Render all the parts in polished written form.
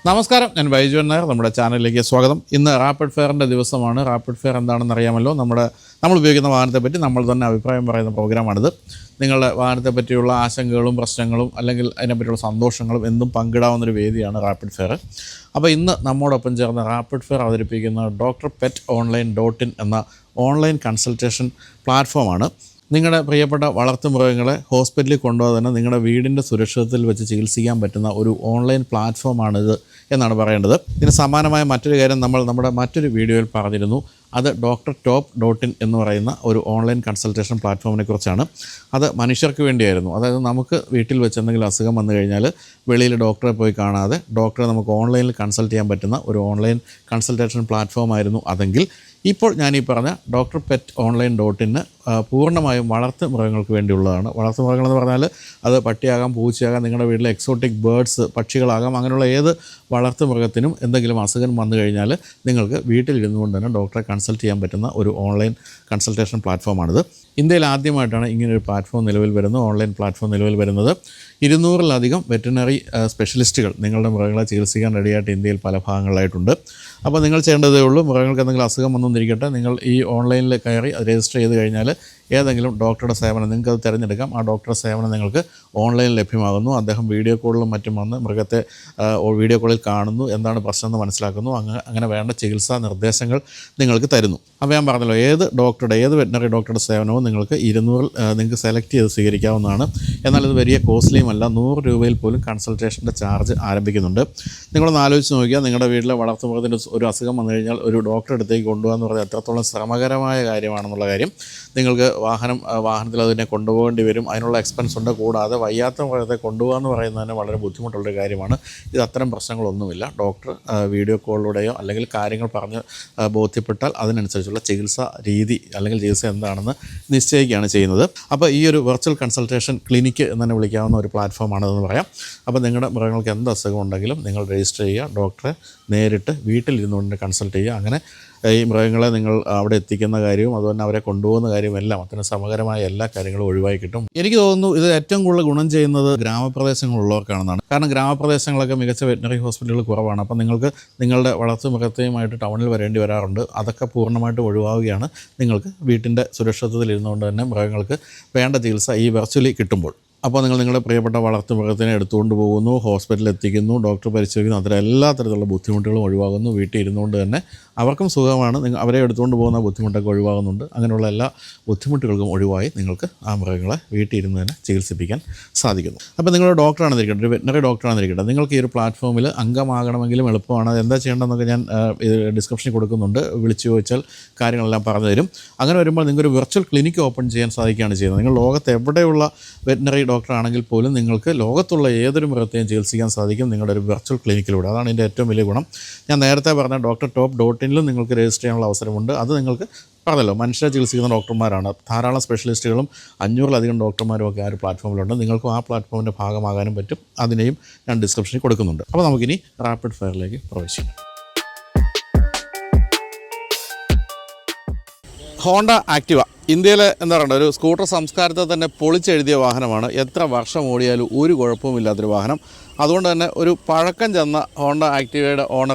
നമസ്കാരം, ഞാൻ ബൈജു നായർ. നമ്മുടെ ചാനലിലേക്ക് സ്വാഗതം. ഇന്ന് റാപ്പിഡ് ഫെയറിൻ്റെ ദിവസമാണ്. റാപ്പിഡ് ഫെയർ എന്താണെന്ന് അറിയാമല്ലോ. നമ്മൾ ഉപയോഗിക്കുന്ന വാഹനത്തെപ്പറ്റി നമ്മൾ തന്നെ അഭിപ്രായം പറയുന്ന പ്രോഗ്രാമാണിത്. നിങ്ങളുടെ വാഹനത്തെ പറ്റിയുള്ള ആശങ്കകളും പ്രശ്നങ്ങളും അല്ലെങ്കിൽ അതിനെപ്പറ്റിയുള്ള സന്തോഷങ്ങളും എന്തും പങ്കിടാവുന്നൊരു വേദിയാണ് റാപ്പിഡ് ഫെയർ. അപ്പോൾ ഇന്ന് നമ്മോടൊപ്പം ചേർന്ന് റാപ്പിഡ് ഫെയർ അവതരിപ്പിക്കുന്ന drpetownline.in എന്ന ഓൺലൈൻ കൺസൾട്ടേഷൻ പ്ലാറ്റ്ഫോമാണ്. നിങ്ങളുടെ പ്രിയപ്പെട്ട വളർത്തുമൃഗങ്ങളെ ഹോസ്പിറ്റലിൽ കൊണ്ടുപോകാതെ തന്നെ നിങ്ങളുടെ വീടിൻ്റെ സുരക്ഷിതത്തിൽ വെച്ച് ചികിത്സിക്കാൻ പറ്റുന്ന ഒരു ഓൺലൈൻ പ്ലാറ്റ്ഫോമാണിത് എന്നാണ് പറയേണ്ടത്. ഇതിന് സമാനമായ മറ്റൊരു കാര്യം നമ്മൾ നമ്മുടെ മറ്റൊരു വീഡിയോയിൽ പറഞ്ഞിരുന്നു. അത് drtop.in എന്ന് പറയുന്ന ഒരു ഓൺലൈൻ കൺസൾട്ടേഷൻ പ്ലാറ്റ്ഫോമിനെ കുറിച്ചാണ്. അത് മനുഷ്യർക്ക് വേണ്ടിയായിരുന്നു. അതായത് നമുക്ക് വീട്ടിൽ വെച്ച് എന്തെങ്കിലും അസുഖം വന്നു കഴിഞ്ഞാൽ വെളിയിൽ ഡോക്ടറെ പോയി കാണാതെ ഡോക്ടറെ നമുക്ക് ഓൺലൈനിൽ കൺസൾട്ട് ചെയ്യാൻ പറ്റുന്ന ഒരു ഓൺലൈൻ കൺസൾട്ടേഷൻ പ്ലാറ്റ്ഫോമായിരുന്നു അതെങ്കിൽ, ഇപ്പോൾ ഞാനീ പറഞ്ഞ drpetownline.in പൂർണ്ണമായും വളർത്തു മൃഗങ്ങൾക്ക് വേണ്ടിയുള്ളതാണ്. വളർത്തു മൃഗങ്ങളെന്ന് പറഞ്ഞാൽ അത് പട്ടിയാകാം, പൂച്ചയാകാം, നിങ്ങളുടെ വീട്ടിലെ എക്സോട്ടിക് ബേർഡ്സ്, പക്ഷികളാകാം. അങ്ങനെയുള്ള ഏത് വളർത്തു മൃഗത്തിനും എന്തെങ്കിലും അസുഖം വന്നു കഴിഞ്ഞാൽ നിങ്ങൾക്ക് വീട്ടിലിരുന്നു കൊണ്ട് തന്നെ ഡോക്ടറെ കൺസൾട്ട് ചെയ്യാൻ പറ്റുന്ന ഒരു ഓൺലൈൻ കൺസൾട്ടേഷൻ പ്ലാറ്റ്ഫോമാണിത്. ഇന്ത്യയിൽ ആദ്യമായിട്ടാണ് ഇങ്ങനൊരു പ്ലാറ്റ്ഫോം നിലവിൽ വരുന്നത്, ഓൺലൈൻ പ്ലാറ്റ്ഫോം നിലവിൽ വരുന്നത്. 200-ലധികം വെറ്ററിനറി സ്പെഷ്യലിസ്റ്റുകൾ നിങ്ങളുടെ മൃഗങ്ങളെ ചികിത്സിക്കാൻ റെഡിയായിട്ട് ഇന്ത്യയിൽ പല ഭാഗങ്ങളിലായിട്ടുണ്ട്. അപ്പോൾ നിങ്ങൾ ചെയ്യേണ്ടതേ ഉള്ളൂ, മൃഗങ്ങൾക്ക് എന്തെങ്കിലും അസുഖം വന്നിരിക്കട്ടെ, നിങ്ങൾ ഈ ഓൺലൈനിൽ കയറി രജിസ്റ്റർ ചെയ്ത് കഴിഞ്ഞാൽ ഏതെങ്കിലും ഡോക്ടറുടെ സേവനം നിങ്ങൾക്കത് തിരഞ്ഞെടുക്കാം. ആ ഡോക്ടറുടെ സേവനം നിങ്ങൾക്ക് ഓൺലൈനിൽ ലഭ്യമാകുന്നു. അദ്ദേഹം വീഡിയോ കോളിലും മറ്റും വന്ന് മൃഗത്തെ വീഡിയോ കോളിൽ കാണുന്നു, എന്താണ് പ്രശ്നം എന്ന് മനസ്സിലാക്കുന്നു, അങ്ങനെ വേണ്ട ചികിത്സാ നിർദ്ദേശങ്ങൾ നിങ്ങൾക്ക് തരുന്നു. അപ്പോൾ ഞാൻ പറഞ്ഞല്ലോ, ഏത് വെറ്ററിനറി ഡോക്ടറുടെ സേവനവും നിങ്ങൾക്ക് 200-ൽ നിങ്ങൾക്ക് സെലക്ട് ചെയ്ത് സ്വീകരിക്കാവുന്നതാണ്. എന്നാൽ ഇത് വലിയ കോസ്റ്റ്ലിയുമല്ല. 100 രൂപയിൽ പോലും കൺസൾട്ടേഷൻ്റെ ചാർജ് ആരംഭിക്കുന്നുണ്ട്. നിങ്ങളൊന്ന് ആലോചിച്ച് നോക്കിയാൽ, നിങ്ങളുടെ വീട്ടിലെ വളർത്തുമൃഗത്തിൻ്റെ ഒരു അസുഖം വന്നു കഴിഞ്ഞാൽ ഒരു ഡോക്ടറെ അടുത്തേക്ക് കൊണ്ടുപോകാന്ന് പറഞ്ഞാൽ എത്രത്തോളം ശ്രമകരമായ കാര്യമാണെന്നുള്ള കാര്യം നിങ്ങൾക്ക് വാഹനത്തിൽ അതിനെ കൊണ്ടുപോകേണ്ടി വരും. അതിനുള്ള എക്സ്പെൻസ് ഉണ്ട്. കൂടാതെ വയ്യാത്ത മൃഗത്തെ കൊണ്ടുപോകാമെന്ന് പറയുന്നത് തന്നെ വളരെ ബുദ്ധിമുട്ടുള്ളൊരു കാര്യമാണ്. ഇത് അത്തരം പ്രശ്നങ്ങളൊന്നുമില്ല. ഡോക്ടർ വീഡിയോ കോളിലൂടെയോ അല്ലെങ്കിൽ കാര്യങ്ങൾ പറഞ്ഞ് ബോധ്യപ്പെട്ടാൽ അതിനനുസരിച്ചുള്ള ചികിത്സാ രീതി അല്ലെങ്കിൽ ചികിത്സ എന്താണെന്ന് നിശ്ചയിക്കുകയാണ് ചെയ്യുന്നത്. അപ്പോൾ ഈ ഒരു വെർച്വൽ കൺസൾട്ടേഷൻ ക്ലിനിക്ക് എന്ന് തന്നെ വിളിക്കാവുന്ന ഒരു പ്ലാറ്റ്ഫോമാണെന്ന് പറയാം. അപ്പോൾ നിങ്ങളുടെ മൃഗങ്ങൾക്ക് എന്ത് അസുഖം ഉണ്ടെങ്കിലും നിങ്ങൾ രജിസ്റ്റർ ചെയ്യുക, ഡോക്ടറെ നേരിട്ട് വീട്ടിലിരുന്നുകൊണ്ട് കൺസൾട്ട് ചെയ്യുക. അങ്ങനെ ഈ മൃഗങ്ങളെ നിങ്ങൾ അവിടെ എത്തിക്കുന്ന കാര്യവും അതുപോലെ അവരെ കൊണ്ടുപോകുന്ന കാര്യമെല്ലാം അത്തരം സമഗ്രമായ എല്ലാ കാര്യങ്ങളും ഒഴിവായി കിട്ടും. എനിക്ക് തോന്നുന്നു ഇത് ഏറ്റവും കൂടുതൽ ഗുണം ചെയ്യുന്നത് ഗ്രാമപ്രദേശങ്ങളുള്ളവർക്കാണെന്നാണ്. കാരണം ഗ്രാമപ്രദേശങ്ങളൊക്കെ മികച്ച വെറ്ററിനറി ഹോസ്പിറ്റലുകൾ കുറവാണ്. അപ്പം നിങ്ങൾക്ക് നിങ്ങളുടെ വളർത്തു മൃഗത്തെയുമായിട്ട് ടൗണിൽ വരേണ്ടി വരാറുണ്ട്. അതൊക്കെ പൂർണ്ണമായിട്ട് ഒഴിവാവുകയാണ് നിങ്ങൾക്ക് വീട്ടിൻ്റെ സുരക്ഷിതത്തിൽ ഇരുന്നുകൊണ്ട് തന്നെ മൃഗങ്ങൾക്ക് വേണ്ട ചികിത്സ ഈ വെർച്വലി കിട്ടുമ്പോൾ. അപ്പോൾ നിങ്ങൾ നിങ്ങളുടെ പ്രിയപ്പെട്ട വളർത്തു മൃഗത്തിനെ എടുത്തുകൊണ്ട് പോകുന്നു, ഹോസ്പിറ്റലിൽ എത്തിക്കുന്നു, ഡോക്ടർ പരിശോധിക്കുന്നു. അത്തരം എല്ലാ തരത്തിലുള്ള ബുദ്ധിമുട്ടുകളും ഒഴിവാകുന്നു. വീട്ടിൽ ഇരുന്നുകൊണ്ട് തന്നെ അവർക്കും സുഖമാണ്. അവരെ എടുത്തുകൊണ്ട് പോകുന്ന ബുദ്ധിമുട്ടൊക്കെ ഒഴിവാകുന്നുണ്ട്. അങ്ങനെയുള്ള എല്ലാ ബുദ്ധിമുട്ടുകൾക്കും ഒഴിവായി നിങ്ങൾക്ക് ആ മൃഗങ്ങളെ വീട്ടിൽ ഇരുന്ന് തന്നെ ചികിത്സിപ്പിക്കാൻ സാധിക്കുന്നു. അപ്പോൾ നിങ്ങളുടെ ഡോക്ടറാണെന്നിരിക്കട്ടെ, ഒരു വെറ്ററിനറി ഡോക്ടറാണെന്നിരിക്കട്ടെ, നിങ്ങൾക്ക് ഈ ഒരു പ്ലാറ്റ്ഫോമിൽ അംഗമാകണമെങ്കിലും എളുപ്പമാണ്. എന്താ ചെയ്യേണ്ടതെന്നൊക്കെ ഞാൻ ഡിസ്ക്രിപ്ഷനിൽ കൊടുക്കുന്നുണ്ട്. വിളിച്ചു ചോദിച്ചാൽ കാര്യങ്ങളെല്ലാം പറഞ്ഞു തരും. അങ്ങനെ വരുമ്പോൾ നിങ്ങൾക്കൊരു വെർച്വൽ ക്ലിനിക്ക് ഓപ്പൺ ചെയ്യാൻ സാധിക്കുകയാണ് ചെയ്യുന്നത്. നിങ്ങൾ ലോകത്ത് എവിടെയുള്ള വെറ്ററിനറി ഡോക്ടറാണെങ്കിൽ പോലും നിങ്ങൾക്ക് ലോകത്തുള്ള ഏതൊരു മൃഗത്തെയും ചികിത്സിക്കാൻ സാധിക്കും നിങ്ങളുടെ ഒരു വെർച്വൽ ക്ലിനിക്കിലൂടെ. അതാണ് ഇതിൻ്റെ ഏറ്റവും വലിയ ഗുണം. ഞാൻ നേരത്തെ പറഞ്ഞ drtop.in-ലും നിങ്ങൾക്ക് രജിസ്റ്റർ ചെയ്യാനുള്ള അവസരമുണ്ട്. അത് നിങ്ങൾക്ക് പറഞ്ഞല്ലോ, മനുഷ്യരെ ചികിത്സിക്കുന്ന ഡോക്ടർമാരാണ്. ധാരാളം സ്പെഷ്യലിസ്റ്റുകളും 500-ലധികം ഡോക്ടർമാരും ഒക്കെ ആ ഒരു പ്ലാറ്റ്ഫോമിലുണ്ട്. നിങ്ങൾക്കും ആ പ്ലാറ്റ്ഫോമിൻ്റെ ഭാഗമാകാനും പറ്റും. അതിനെയും ഞാൻ ഡിസ്ക്രിപ്ഷനിൽ കൊടുക്കുന്നുണ്ട്. അപ്പോൾ നമുക്കിനി റാപ്പിഡ് ഫെയറിലേക്ക് പ്രവേശിക്കാം. ഹോണ്ട ആക്ടിവ ഇന്ത്യയിലെ എന്താ പറയുക, ഒരു സ്കൂട്ടർ സംസ്കാരത്തെ തന്നെ പൊളിച്ചെഴുതിയ വാഹനമാണ്. എത്ര വർഷം ഓടിയാലും ഒരു കുഴപ്പവുമില്ലാത്തൊരു വാഹനം. അതുകൊണ്ട് തന്നെ ഒരു പഴക്കം ചെന്ന ഹോണ്ട ആക്ടിവയുടെ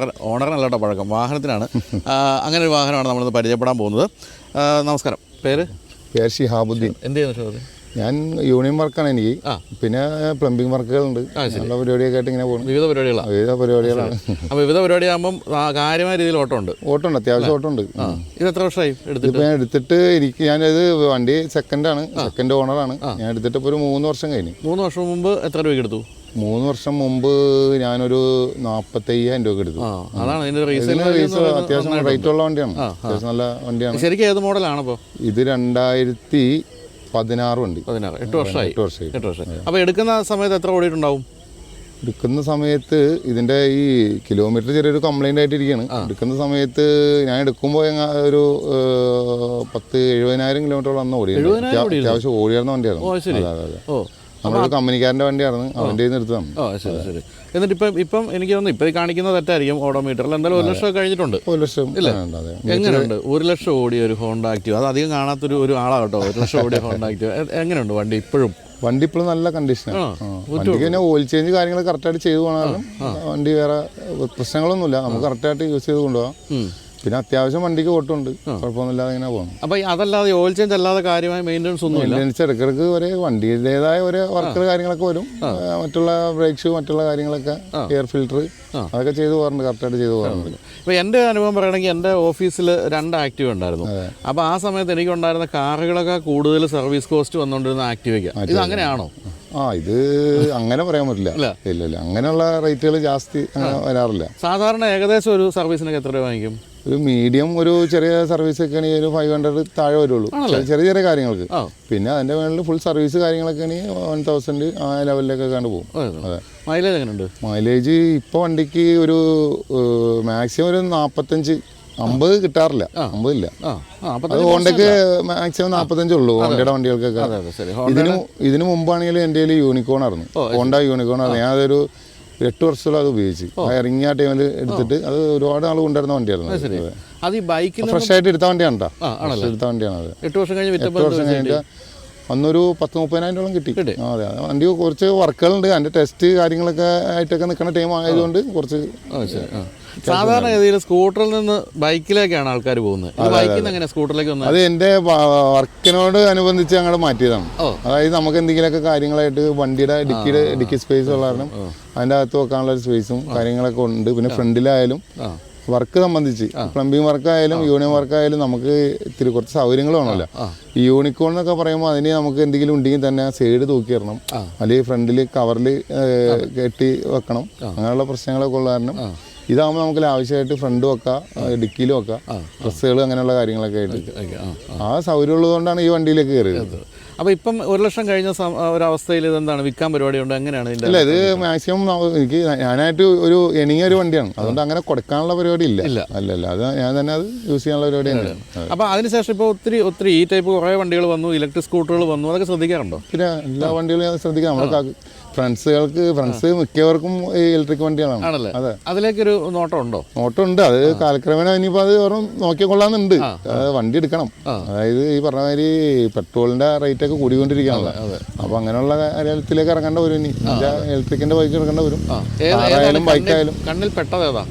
ഓണറിനല്ലാത്ത പഴക്കം, വാഹനത്തിനാണ്. അങ്ങനെ ഒരു വാഹനമാണ് നമ്മളിന്ന് പരിചയപ്പെടാൻ പോകുന്നത്. നമസ്കാരം, പേര്? ഷിഹാബുദ്ദീൻ. എന്ത് ചെയ്യുന്നു? ഞാൻ യൂണിയൻ വർക്കാണ് എനിക്ക്. പിന്നെ പ്ലംബിംഗ് വർക്കുകളുണ്ട്. നല്ല പരിപാടിയൊക്കെ ആയിട്ട് ഇങ്ങനെ പോകുന്നു. വിവിധ പരിപാടികളാണ്. അപ്പോൾ വിവിധ പരിപാടിയാകുമ്പോൾ കാര്യമായ രീതിയിൽ ഓട്ടമുണ്ട്, അത്യാവശ്യം ഓട്ടമുണ്ട്. ഇത് എത്ര വർഷമായി ഞാൻ എടുത്തിട്ട്? ഞാനത് വണ്ടി സെക്കൻഡ് ഓണറാണ്. ഞാൻ എടുത്തിട്ട് ഇപ്പോൾ ഒരു 3 വർഷം കഴിഞ്ഞു. 3 വർഷം മുമ്പ് എത്ര രൂപയ്ക്ക് എടുത്തു? 3 വർഷം മുമ്പ് ഞാനൊരു 45,000 രൂപ എടുത്തു. അതാണ് അത്യാവശ്യം റേറ്റ് ഉള്ള വണ്ടിയാണ്, അത്യാവശ്യം നല്ല വണ്ടിയാണ്. ശരിക്കും ഏത് മോഡലാണ്? അപ്പോൾ ഇത് 2016 വണ്ടി. 8 വർഷമായി. അപ്പോൾ എടുക്കുന്ന സമയത്ത് എത്ര ഓടിയിട്ടുണ്ടാവും? എടുക്കുന്ന സമയത്ത് ഇതിൻ്റെ ഈ കിലോമീറ്റർ ചെറിയൊരു കംപ്ലൈൻ്റ് ആയിട്ടിരിക്കുകയാണ്. എടുക്കുന്ന സമയത്ത് ഞാൻ എടുക്കുമ്പോൾ ഒരു 70,000 കിലോമീറ്ററോളം അന്ന് ഓടിയത്. അത്യാവശ്യം ഓടിയായിരുന്ന വണ്ടിയായിരുന്നു. അതെ. നമ്മളൊരു കമ്പനിക്കാരൻ്റെ വണ്ടിയായിരുന്നു, അവൻ്റെ നിർത്തതാണ്. ശരി. എന്നിട്ട് ഇപ്പം എനിക്ക് തോന്നുന്നു ഇപ്പം കാണിക്കുന്ന തെറ്റായിരിക്കും ഓഡോമീറ്ററിൽ. എന്തായാലും 1 ലക്ഷം കഴിഞ്ഞിട്ടുണ്ട്. 1 ലക്ഷം ഇല്ല, എങ്ങനെയുണ്ട്? 1 ലക്ഷം ഓടിയ ഒരു ഹോണ്ട ആക്റ്റീവ്, അത് അധികം കാണാത്തൊരു ആളാകട്ടോ. 1 ലക്ഷം ഓടിയ ഹോണ്ട ആക്റ്റീവ് എങ്ങനെയുണ്ട് വണ്ടി ഇപ്പോഴും? വണ്ടി ഇപ്പോഴും നല്ല കണ്ടീഷനാണ്. വണ്ടിക്ക് പിന്നെ ഓയിൽ ചേഞ്ച് കാര്യങ്ങൾ കറക്റ്റായിട്ട് ചെയ്തു പോകണം. വണ്ടി വേറെ പ്രശ്നങ്ങളൊന്നുമില്ല, നമുക്ക് കറക്റ്റായിട്ട് യൂസ് ചെയ്ത് കൊണ്ടുപോകാം. പിന്നെ അത്യാവശ്യം വണ്ടിക്ക് ഓട്ടമുണ്ട്, കുഴപ്പമൊന്നുമില്ലാതെ ഇങ്ങനെ പോകണം. അപ്പോൾ അതല്ലാതെ ഓയിൽ ചേഞ്ച് അല്ലാതെ കാര്യമായ മെയിൻ്റെനൻസ് ഒന്നും മെയിൻ്റെനൻസ് ഇടയ്ക്കിടയ്ക്ക് ഒരേ വണ്ടിയുടേതായ ഒരു വർക്കുകൾ കാര്യങ്ങളൊക്കെ വരും. മറ്റുള്ള ബ്രേക്ക് ഷൂ മറ്റുള്ള കാര്യങ്ങളൊക്കെ എയർ ഫിൽറ്റർ അതൊക്കെ ചെയ്ത് പോകാറുണ്ട്, കറക്റ്റായിട്ട് ചെയ്ത് പോകാറുണ്ട്. ഇപ്പോൾ എൻ്റെ അനുഭവം പറയുകയാണെങ്കിൽ എൻ്റെ ഓഫീസിൽ 2 ആക്റ്റീവ് ഉണ്ടായിരുന്നു. അപ്പോൾ ആ സമയത്ത് എനിക്കുണ്ടായിരുന്ന കാറുകളൊക്കെ കൂടുതൽ സർവീസ് കോസ്റ്റ് വന്നുകൊണ്ടിരുന്ന ആക്റ്റീവയ്ക്ക്. ഇത് അങ്ങനെയാണോ? ഇത് അങ്ങനെ പറയാൻ പറ്റില്ല. ഇല്ല അങ്ങനെയുള്ള റേറ്റുകൾ ജാസ്തി വരാറില്ല. സാധാരണ ഏകദേശം ഒരു സർവീസിനൊക്കെ എത്ര രൂപ വാങ്ങിക്കും? ഒരു മീഡിയം ഒരു ചെറിയ സർവീസ് ഒക്കെ ആണെങ്കിൽ ഒരു 500 താഴെ വരുള്ളൂ, ചെറിയ ചെറിയ കാര്യങ്ങൾക്ക്. പിന്നെ അതിൻ്റെ മേളിൽ ഫുൾ സർവീസ് കാര്യങ്ങളൊക്കെ ആണെങ്കിൽ 1000 ആ ലെവലിലൊക്കെ കണ്ട് പോകും. അതെ. മൈലേജ് എങ്ങനെയുണ്ട്? മൈലേജ് ഇപ്പോൾ വണ്ടിക്ക് ഒരു മാക്സിമം ഒരു 45-50 കിട്ടാറില്ല, 50 ഇല്ല. അത് ഹോണ്ടയ്ക്ക് മാക്സിമം 45 ഉള്ളൂ, ഹോണ്ടയുടെ വണ്ടികൾക്കൊക്കെ. ഇതിന് മുമ്പാണെങ്കിൽ എൻ്റെ കയ്യിൽ യൂണിക്കോൺ ആയിരുന്നു, ഹോണ്ട യൂണിക്കോൺ ആയിരുന്നു. ഞാനതൊരു 8 വർഷത്തോളം അത് ഉപയോഗിച്ച്. ഇറങ്ങിയ ടൈമിൽ എടുത്തിട്ട് അത് ഒരുപാട് നാൾ കൊണ്ടുവരുന്ന വണ്ടിയായിരുന്നു. അത് ഈ ബൈക്കിൽ ഫ്രഷ് ആയിട്ട് എടുത്ത വണ്ടിയാണ് കേട്ടോ, എടുത്ത വണ്ടിയാണ് അത്. 8 വർഷം കഴിഞ്ഞ് 8 വർഷം കഴിഞ്ഞിട്ട് അന്നൊരു 10-30,000 കിട്ടി. അതെ, വണ്ടി കുറച്ച് വർക്കുകളുണ്ട്, അതിൻ്റെ ടെസ്റ്റ് കാര്യങ്ങളൊക്കെ ആയിട്ടൊക്കെ നിൽക്കുന്ന ടൈം ആയതുകൊണ്ട് കുറച്ച്. സാധാരണ ഗതിയിൽ സ്കൂട്ടറിൽ നിന്ന് ബൈക്കിലേക്കാണ് ആൾക്കാർ പോകുന്നത്. ബൈക്കിൽ നിന്ന് എങ്ങനെ സ്കൂട്ടറിലേക്ക് വന്നത്? അത് എൻ്റെ വർക്കിനോട് അനുബന്ധിച്ച് അങ്ങോട്ട് മാറ്റിയതാണ്. അതായത് നമുക്ക് എന്തെങ്കിലുമൊക്കെ കാര്യങ്ങളായിട്ട് വണ്ടിയുടെ ഡിക്കി സ്പേസ് ഉള്ള കാരണം അതിൻ്റെ അകത്ത് വെക്കാനുള്ള ഒരു സ്പേസും കാര്യങ്ങളൊക്കെ ഉണ്ട്. പിന്നെ ഫ്രണ്ടിലായാലും വർക്ക് സംബന്ധിച്ച് പ്ലംബിംഗ് വർക്കായാലും യൂണിയൻ വർക്കായാലും നമുക്ക് ഇത്തിരി കുറച്ച് സൗകര്യങ്ങൾ വേണമല്ലോ. ഈ യൂണിക്കോൺ എന്നൊക്കെ പറയുമ്പോൾ അതിന് നമുക്ക് എന്തെങ്കിലും ഉണ്ടെങ്കിൽ തന്നെ സൈഡ് തൂക്കി ഇടണം, അല്ലെങ്കിൽ ഫ്രണ്ടിൽ കവറിൽ കെട്ടി വെക്കണം, അങ്ങനെയുള്ള പ്രശ്നങ്ങളൊക്കെ ഉള്ള കാരണം ഇതാകുമ്പോൾ നമുക്ക് ആവശ്യമായിട്ട് ഫ്രണ്ട് വെക്കാം, ഡിക്കിയിൽ വെക്കാം, ഡ്രസ്സുകൾ അങ്ങനെയുള്ള കാര്യങ്ങളൊക്കെ ആയിട്ട് ആ സൗകര്യം ഉള്ളതുകൊണ്ടാണ് ഈ വണ്ടിയിലേക്ക് കയറിയത്. അപ്പോൾ ഇപ്പം 1 ലക്ഷം കഴിഞ്ഞ ഒരവസ്ഥയിൽ ഇതെന്താണ് വിൽക്കാൻ പരിപാടിയുണ്ട്? എങ്ങനെയാണ്? ഇല്ല, ഇത് മാക്സിമം എനിക്ക് ഞാനായിട്ട് ഒരു എണിങ്ങിയ ഒരു വണ്ടിയാണ്, അതുകൊണ്ട് അങ്ങനെ കൊടുക്കാനുള്ള പരിപാടി ഇല്ല. അല്ലല്ല, അത് ഞാൻ തന്നെ അത് യൂസ് ചെയ്യാനുള്ള പരിപാടിയാണ്. അപ്പോൾ അതിനുശേഷം ഇപ്പോൾ ഒത്തിരി ഈ ടൈപ്പ് കുറേ വണ്ടികൾ വന്നു, ഇലക്ട്രിക് സ്കൂട്ടറുകൾ വന്നു, അതൊക്കെ ശ്രദ്ധിക്കാറുണ്ടോ? പിന്നെ എല്ലാ വണ്ടികളും ഞാൻ ശ്രദ്ധിക്കാം. നമ്മുടെ ഫ്രണ്ട്സ് മിക്കവർക്കും ഈ ഇലക്ട്രിക് വണ്ടികളാണ്. അതെ, അതിലേക്കൊരു നോട്ടമുണ്ട്. അത് കാലക്രമേണ ഇനിയിപ്പോൾ അത് വെറും നോക്കിക്കൊള്ളാമെന്നുണ്ട്. വണ്ടി എടുക്കണം. അതായത് ഈ പറഞ്ഞ മാതിരി പെട്രോളിന്റെ റേറ്റ് ഒക്കെ കൂടിക്കൊണ്ടിരിക്കുകയാണല്ലോ. അപ്പോൾ അങ്ങനെയുള്ള കാര്യത്തിലേക്ക് ഇറങ്ങേണ്ട വരും. ഇനി ഇലക്ട്രിക്കിന്റെ ബൈക്ക് എടുക്കേണ്ട വരും. കാറായാലും ബൈക്കായാലും. കണ്ണിൽ പെട്ടതേതാ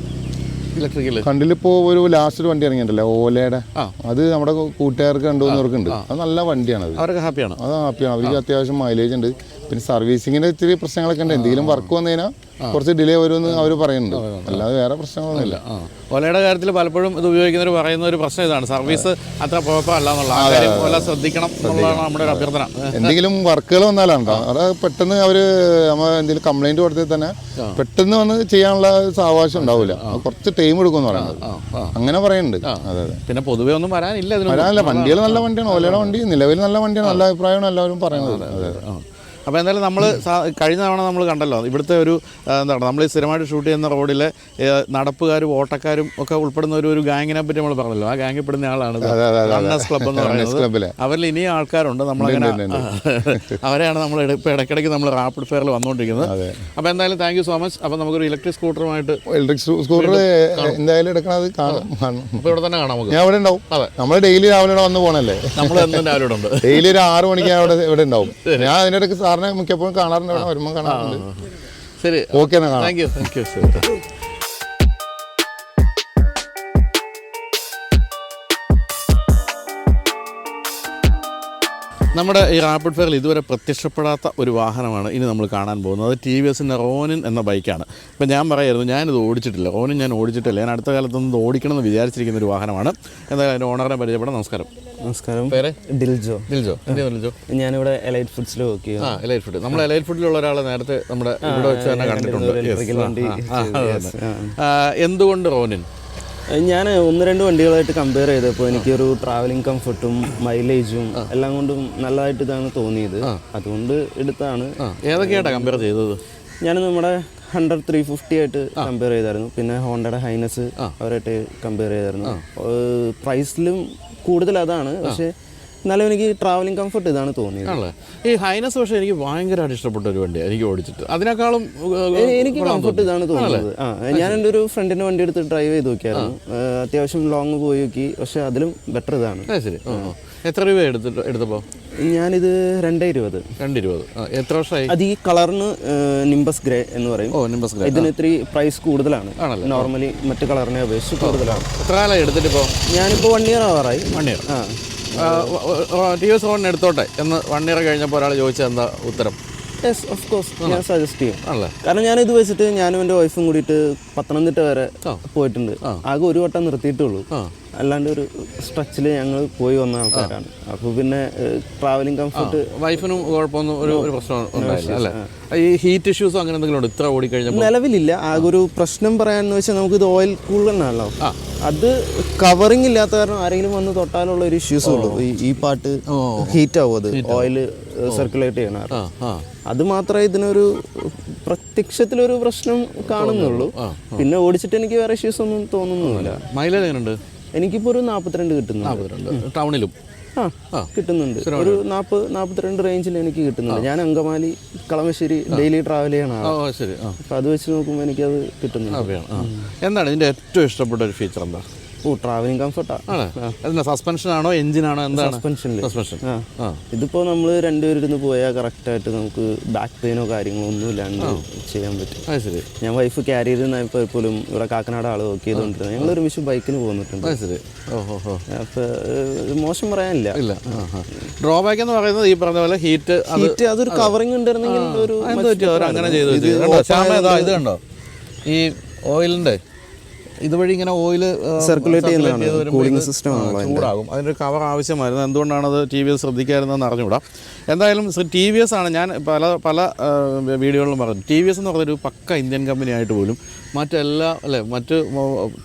ഇലക്ട്രിക്കൽ? കണ്ടിലിപ്പോൾ ഒരു ലാസ്റ്റ് വണ്ടി ഇറങ്ങിയിട്ടുണ്ടല്ലോ, ഓലയുടെ. അത് നമ്മുടെ കൂട്ടുകാർക്ക് കണ്ടുവന്നവർക്കുണ്ട്. അത് നല്ല വണ്ടിയാണ്. അവർക്ക് ഹാപ്പിയാണ്. അത് ഹാപ്പിയാണ്. അവർക്ക് അത്യാവശ്യം മൈലേജ് ഉണ്ട്. പിന്നെ സർവീസിങ്ങിന്റെ ഇത്തിരി പ്രശ്നങ്ങളൊക്കെ ഉണ്ട്. എന്തെങ്കിലും വർക്ക് വന്നു കഴിഞ്ഞാൽ കുറച്ച് ഡിലേ വരുമെന്ന് അവർ പറയുന്നുണ്ട്, അല്ലാതെ വേറെ പ്രശ്നങ്ങളൊന്നുമില്ല. ഓലയുടെ കാര്യത്തിൽ പലപ്പോഴും ഇത് ഉപയോഗിക്കുന്നവർ പറയുന്ന ഒരു പ്രശ്നം ഇതാണ്, സർവീസ് അത്ര പ്രോപ്പർ അല്ല എന്നുള്ള ഓല ശ്രദ്ധിക്കണം എന്നുള്ളതാണ് നമ്മുടെ ഒരു അഭ്യർത്ഥന. എന്തെങ്കിലും വർക്കുകൾ വന്നാലാണ്ടോ അത് പെട്ടെന്ന് അവർ നമ്മൾ എന്തെങ്കിലും കംപ്ലൈന്റ് കൊടുത്താൽ തന്നെ പെട്ടെന്ന് വന്ന് ചെയ്യാനുള്ള സാവകാശം ഉണ്ടാവില്ല, കുറച്ച് ടൈം എടുക്കുമെന്ന് പറയുന്നത് അങ്ങനെ പറയുന്നുണ്ട്. അതെ. പിന്നെ പൊതുവെ ഒന്നും വരാനില്ല. വണ്ടികൾ നല്ല വണ്ടിയാണ്, ഓലയുടെ വണ്ടി നിലവിൽ നല്ല വണ്ടിയാണ്, നല്ല അഭിപ്രായമാണ് എല്ലാവരും പറയുന്നത്. അതെ. അപ്പോൾ എന്തായാലും നമ്മൾ കഴിഞ്ഞ തവണ നമ്മൾ കണ്ടല്ലോ ഇവിടുത്തെ ഒരു എന്താണ് നമ്മൾ ഈ സ്ഥിരമായിട്ട് ഷൂട്ട് ചെയ്യുന്ന റോഡിലെ നടപ്പുകാരും ഓട്ടക്കാരും ഒക്കെ ഉൾപ്പെടുന്ന ഒരു ഗാങ്ങിനെ പറ്റി നമ്മൾ പറഞ്ഞല്ലോ. ആ ഗാങ്ങിൽ പെടുന്ന ആളാണ് റണ്ണേഴ്സ് ക്ലബ് എന്ന് പറയുന്നത്. അവരിൽ ഇനിയും ആൾക്കാരുണ്ട്. നമ്മളങ്ങനെ അവരെയാണ് നമ്മൾ ഇപ്പോൾ ഇടയ്ക്കിടയ്ക്ക് നമ്മൾ റാപ്പിഡ് ഫെയറിൽ വന്നുകൊണ്ടിരിക്കുന്നത്. അപ്പോൾ എന്തായാലും താങ്ക് യു സോ മച്ച്. അപ്പോൾ നമുക്കൊരു ഇലക്ട്രിക് സ്കൂട്ടറുമായിട്ട് സ്കൂട്ടർ എന്തായാലും എടുക്കണത് കാണും. അപ്പോൾ ഇവിടെ തന്നെ കാണാം. ഞാൻ ഇവിടെ ഉണ്ടാവും. നമ്മൾ ഡെയിലി രാവിലെ വന്ന് പോകണല്ലേ, നമ്മൾ എന്നും രാവിലെ ഉണ്ട്. ഡെയിലി ഒരു 6 മണിക്ക് ഇവിടെ ഉണ്ടാവും. ഞാൻ അതിനിടയ്ക്ക് സാറിനെ മിക്കപ്പോഴും കാണാറുണ്ട്, വരുമ്പോൾ കാണാറുണ്ട്. ശരി, ഓക്കെ, താങ്ക് യു. നമ്മുടെ ഈ റാപ്പിഡ് ഫെയറിൽ ഇതുവരെ പ്രത്യക്ഷപ്പെടാത്ത ഒരു വാഹനമാണ് ഇനി നമ്മൾ കാണാൻ പോകുന്നത്. അത് TVSൻ്റെ റോനിൻ എന്ന ബൈക്കാണ്. ഇപ്പം ഞാൻ പറയായിരുന്നു ഞാനിത് ഓടിച്ചിട്ടില്ല, റോനിൻ ഞാൻ ഓടിച്ചിട്ടില്ല. ഞാൻ അടുത്ത കാലത്തൊന്നും ഇത് ഓടിക്കണമെന്ന് വിചാരിച്ചിരിക്കുന്ന ഒരു വാഹനമാണ്. എന്തായാലും അതിൻ്റെ ഓണറിനെ പരിചയപ്പെടാം. നമസ്കാരം. പേര്? ഡിൽജോ. ഡിൽജോ. ഞാനിവിടെ എലൈറ്റ് ഫുഡ്സിൽ വർക്ക് ചെയ്യും. Elite food. നമ്മൾ എലൈറ്റ് ഫുഡിലുള്ള ഒരാളെ നേരത്തെ നമ്മുടെ ഇവിടെ വെച്ച് തന്നെ കണ്ടിട്ടുണ്ട്. എന്തുകൊണ്ട് റോനിൻ? ഞാൻ 1-2 വണ്ടികളായിട്ട് കമ്പയർ ചെയ്തപ്പോൾ എനിക്കൊരു ട്രാവലിംഗ് കംഫർട്ടും മൈലേജും എല്ലാം കൊണ്ടും നല്ലതായിട്ട് ഇതാണ് തോന്നിയത്, അതുകൊണ്ട് എടുത്താണ്. ഏതൊക്കെയായിട്ടാണ് കമ്പയർ ചെയ്തത്? ഞാൻ നമ്മുടെ 100-350 ആയിട്ട് കമ്പയർ ചെയ്തായിരുന്നു. പിന്നെ ഹോണ്ടയുടെ ഹൈനസ് അവരായിട്ട് കമ്പയർ ചെയ്തായിരുന്നു. പ്രൈസിലും കൂടുതൽ അതാണ്, പക്ഷേ എന്നാലും എനിക്ക് ട്രാവലിംഗ് കംഫർട്ട് ഇതാണ് തോന്നിയത്. ഈ ഹൈനസ് പക്ഷേ എനിക്ക് ഭയങ്കരമായിട്ട് ഇഷ്ടപ്പെട്ട ഒരു വണ്ടിയാണ് എനിക്ക് ഓടിച്ചിട്ട്. അതിനേക്കാളും എനിക്ക് കംഫർട്ട് ഇതാണ് തോന്നുന്നത്. ഞാൻ എൻ്റെ ഒരു ഫ്രണ്ടിൻ്റെ വണ്ടി എടുത്ത് ഡ്രൈവ് ചെയ്ത് നോക്കിയായിരുന്നു. അത്യാവശ്യം ലോങ് പോയി നോക്കി, പക്ഷെ അതിലും ബെറ്റർ ഇതാണ്. ശരി. എത്ര രൂപ എടുത്തപ്പോൾ? ഞാനിത് 220. 220. എത്ര വർഷമായി? അത് ഈ കളറിന് നിംബസ് ഗ്രേ എന്ന് പറയും. Nimbus grey. ഇതിന് ഇത്തിരി പ്രൈസ് കൂടുതലാണ്. നോർമലി മറ്റു കളറിനെ അപേക്ഷിച്ച് കൂടുതലാണ്. എത്ര കാലമായി എടുത്തിട്ടിപ്പോൾ? ഞാനിപ്പോൾ 1 ഇയർ ആവാറായി. 1 ഇയർ. ടി വി എസ് റോണിന് എടുത്തോട്ടെ എന്ന് 1 ഇയർ കഴിഞ്ഞപ്പോൾ ഒരാൾ ചോദിച്ചാൽ എന്താ ഉത്തരം? യെസ്, ഓഫ് കോഴ്സ് ഞാൻ സജസ്റ്റ് ചെയ്യും. കാരണം ഞാനിത് വെച്ചിട്ട് ഞാനും എൻ്റെ വൈഫും കൂടിയിട്ട് പത്തനംതിട്ട വരെ പോയിട്ടുണ്ട്. ആകെ ഒരു വട്ടം നിർത്തിയിട്ടുള്ളൂ. അല്ലാണ്ട് ഒരു സ്ട്രെച്ചിൽ ഞങ്ങൾ പോയി വന്ന ആൾക്കാരാണ്. അപ്പോൾ പിന്നെ ട്രാവലിംഗ് കംഫർട്ട് വൈഫിനും കുഴപ്പമൊന്നും ഒരു പ്രശ്നം ഉണ്ടായില്ല അല്ലേ? ഈ ഹീറ്റ് ഇഷ്യൂസോ അങ്ങനെ എന്തെങ്കിലും ഉണ്ട് ഇത്ര ഓടിക്കഴിഞ്ഞപ്പോൾ? നിലവിലില്ല. ആകെ ഒരു പ്രശ്നം പറയാന്ന് വെച്ചാൽ നമുക്കിത് ഓയിൽ കൂളറാണല്ലോ, അത് കവറിങ് ഇല്ലാത്ത കാരണം ആരെങ്കിലും വന്ന് തൊട്ടാലുള്ള ഒരു ഇഷ്യൂസ് ഉള്ളൂ. ഈ പാട്ട് ഹീറ്റ് ആവും, അത് ഓയിൽ സർക്കുലേറ്റ് ചെയ്യണ. അത് മാത്രമേ ഇതിനൊരു പ്രത്യക്ഷത്തിലൊരു പ്രശ്നം കാണുന്നുള്ളൂ. പിന്നെ ഓടിച്ചിട്ട് എനിക്ക് വേറെ ഇഷ്യൂസ് ഒന്നും തോന്നുന്നില്ല. മൈലേജ് എങ്ങനെയുണ്ട്? എനിക്കിപ്പോൾ ഒരു 42 കിട്ടുന്നുണ്ട്. ടൗണിലും കിട്ടുന്നുണ്ട്. ഒരു 40-42 റേഞ്ചിൽ എനിക്ക് കിട്ടുന്നുണ്ട്. ഞാൻ അങ്കമാലി കളമശ്ശേരി ഡെയിലി ട്രാവൽ ചെയ്യണ ആളാണ്. ശരി. അപ്പോൾ അത് വെച്ച് നോക്കുമ്പോൾ എനിക്കത് കിട്ടുന്നുണ്ട്. എന്താണ് ഇതിൻ്റെ ഏറ്റവും ഇഷ്ടപ്പെട്ട ഒരു ഫീച്ചർ? എന്താ? ട്രാവലിംഗ് കംഫർട്ടാണ്. സസ്പെൻഷൻ ആണോ എഞ്ചിനാണോ? എന്താണ് സസ്പെൻഷൻ? ഇതിപ്പോൾ നമ്മൾ രണ്ടുപേരും ഇരുന്ന് പോയാൽ കറക്റ്റായിട്ട് നമുക്ക് ബാക്ക് പെയിനോ കാര്യങ്ങളോ ഒന്നും ഇല്ലാണ്ട് ചെയ്യാൻ പറ്റും. ശരി. ഞാൻ വൈഫ് ക്യാരി ചെയ്തിരുന്നപ്പോൾ പോലും ഇവിടെ കാക്കനാട് ആൾ വർക്ക് ചെയ്തുകൊണ്ടിരുന്നത്. ഞങ്ങൾ ഒരുമിച്ച് ബൈക്കിന് പോകുന്നിട്ടുണ്ട്. ശരി. അപ്പോൾ മോശം പറയാനില്ല. ഇല്ല. ഡ്രോബാക്ക് എന്ന് പറയുന്നത് ഈ പറഞ്ഞ പോലെ ഹീറ്റ് അതൊരു കവറിങ് ഉണ്ടായിരുന്നെങ്കിൽ ഒരു അങ്ങനെ ചെയ്തു. ഇത് കണ്ടോ ഈ ഓയിലിൻ്റെ ഇതുവഴി ഇങ്ങനെ ഓയിൽ സർക്കുലേറ്റ് ചെയ്യുന്ന കൂളിംഗ് സിസ്റ്റം ചൂടാകും. അതിൻ്റെ കവർ ആവശ്യമായിരുന്നു. എന്തുകൊണ്ടാണത് ടി വി എസ് ശ്രദ്ധിക്കാമായിരുന്നെന്ന് അറിഞ്ഞുകൂടാ. എന്തായാലും ടി വി എസ് ആണ്. ഞാൻ പല വീഡിയോകളിലും പറഞ്ഞു, ടി വി എസ് എന്ന് പറഞ്ഞൊരു പക്ക ഇന്ത്യൻ കമ്പനി ആയിട്ട് പോലും മറ്റ്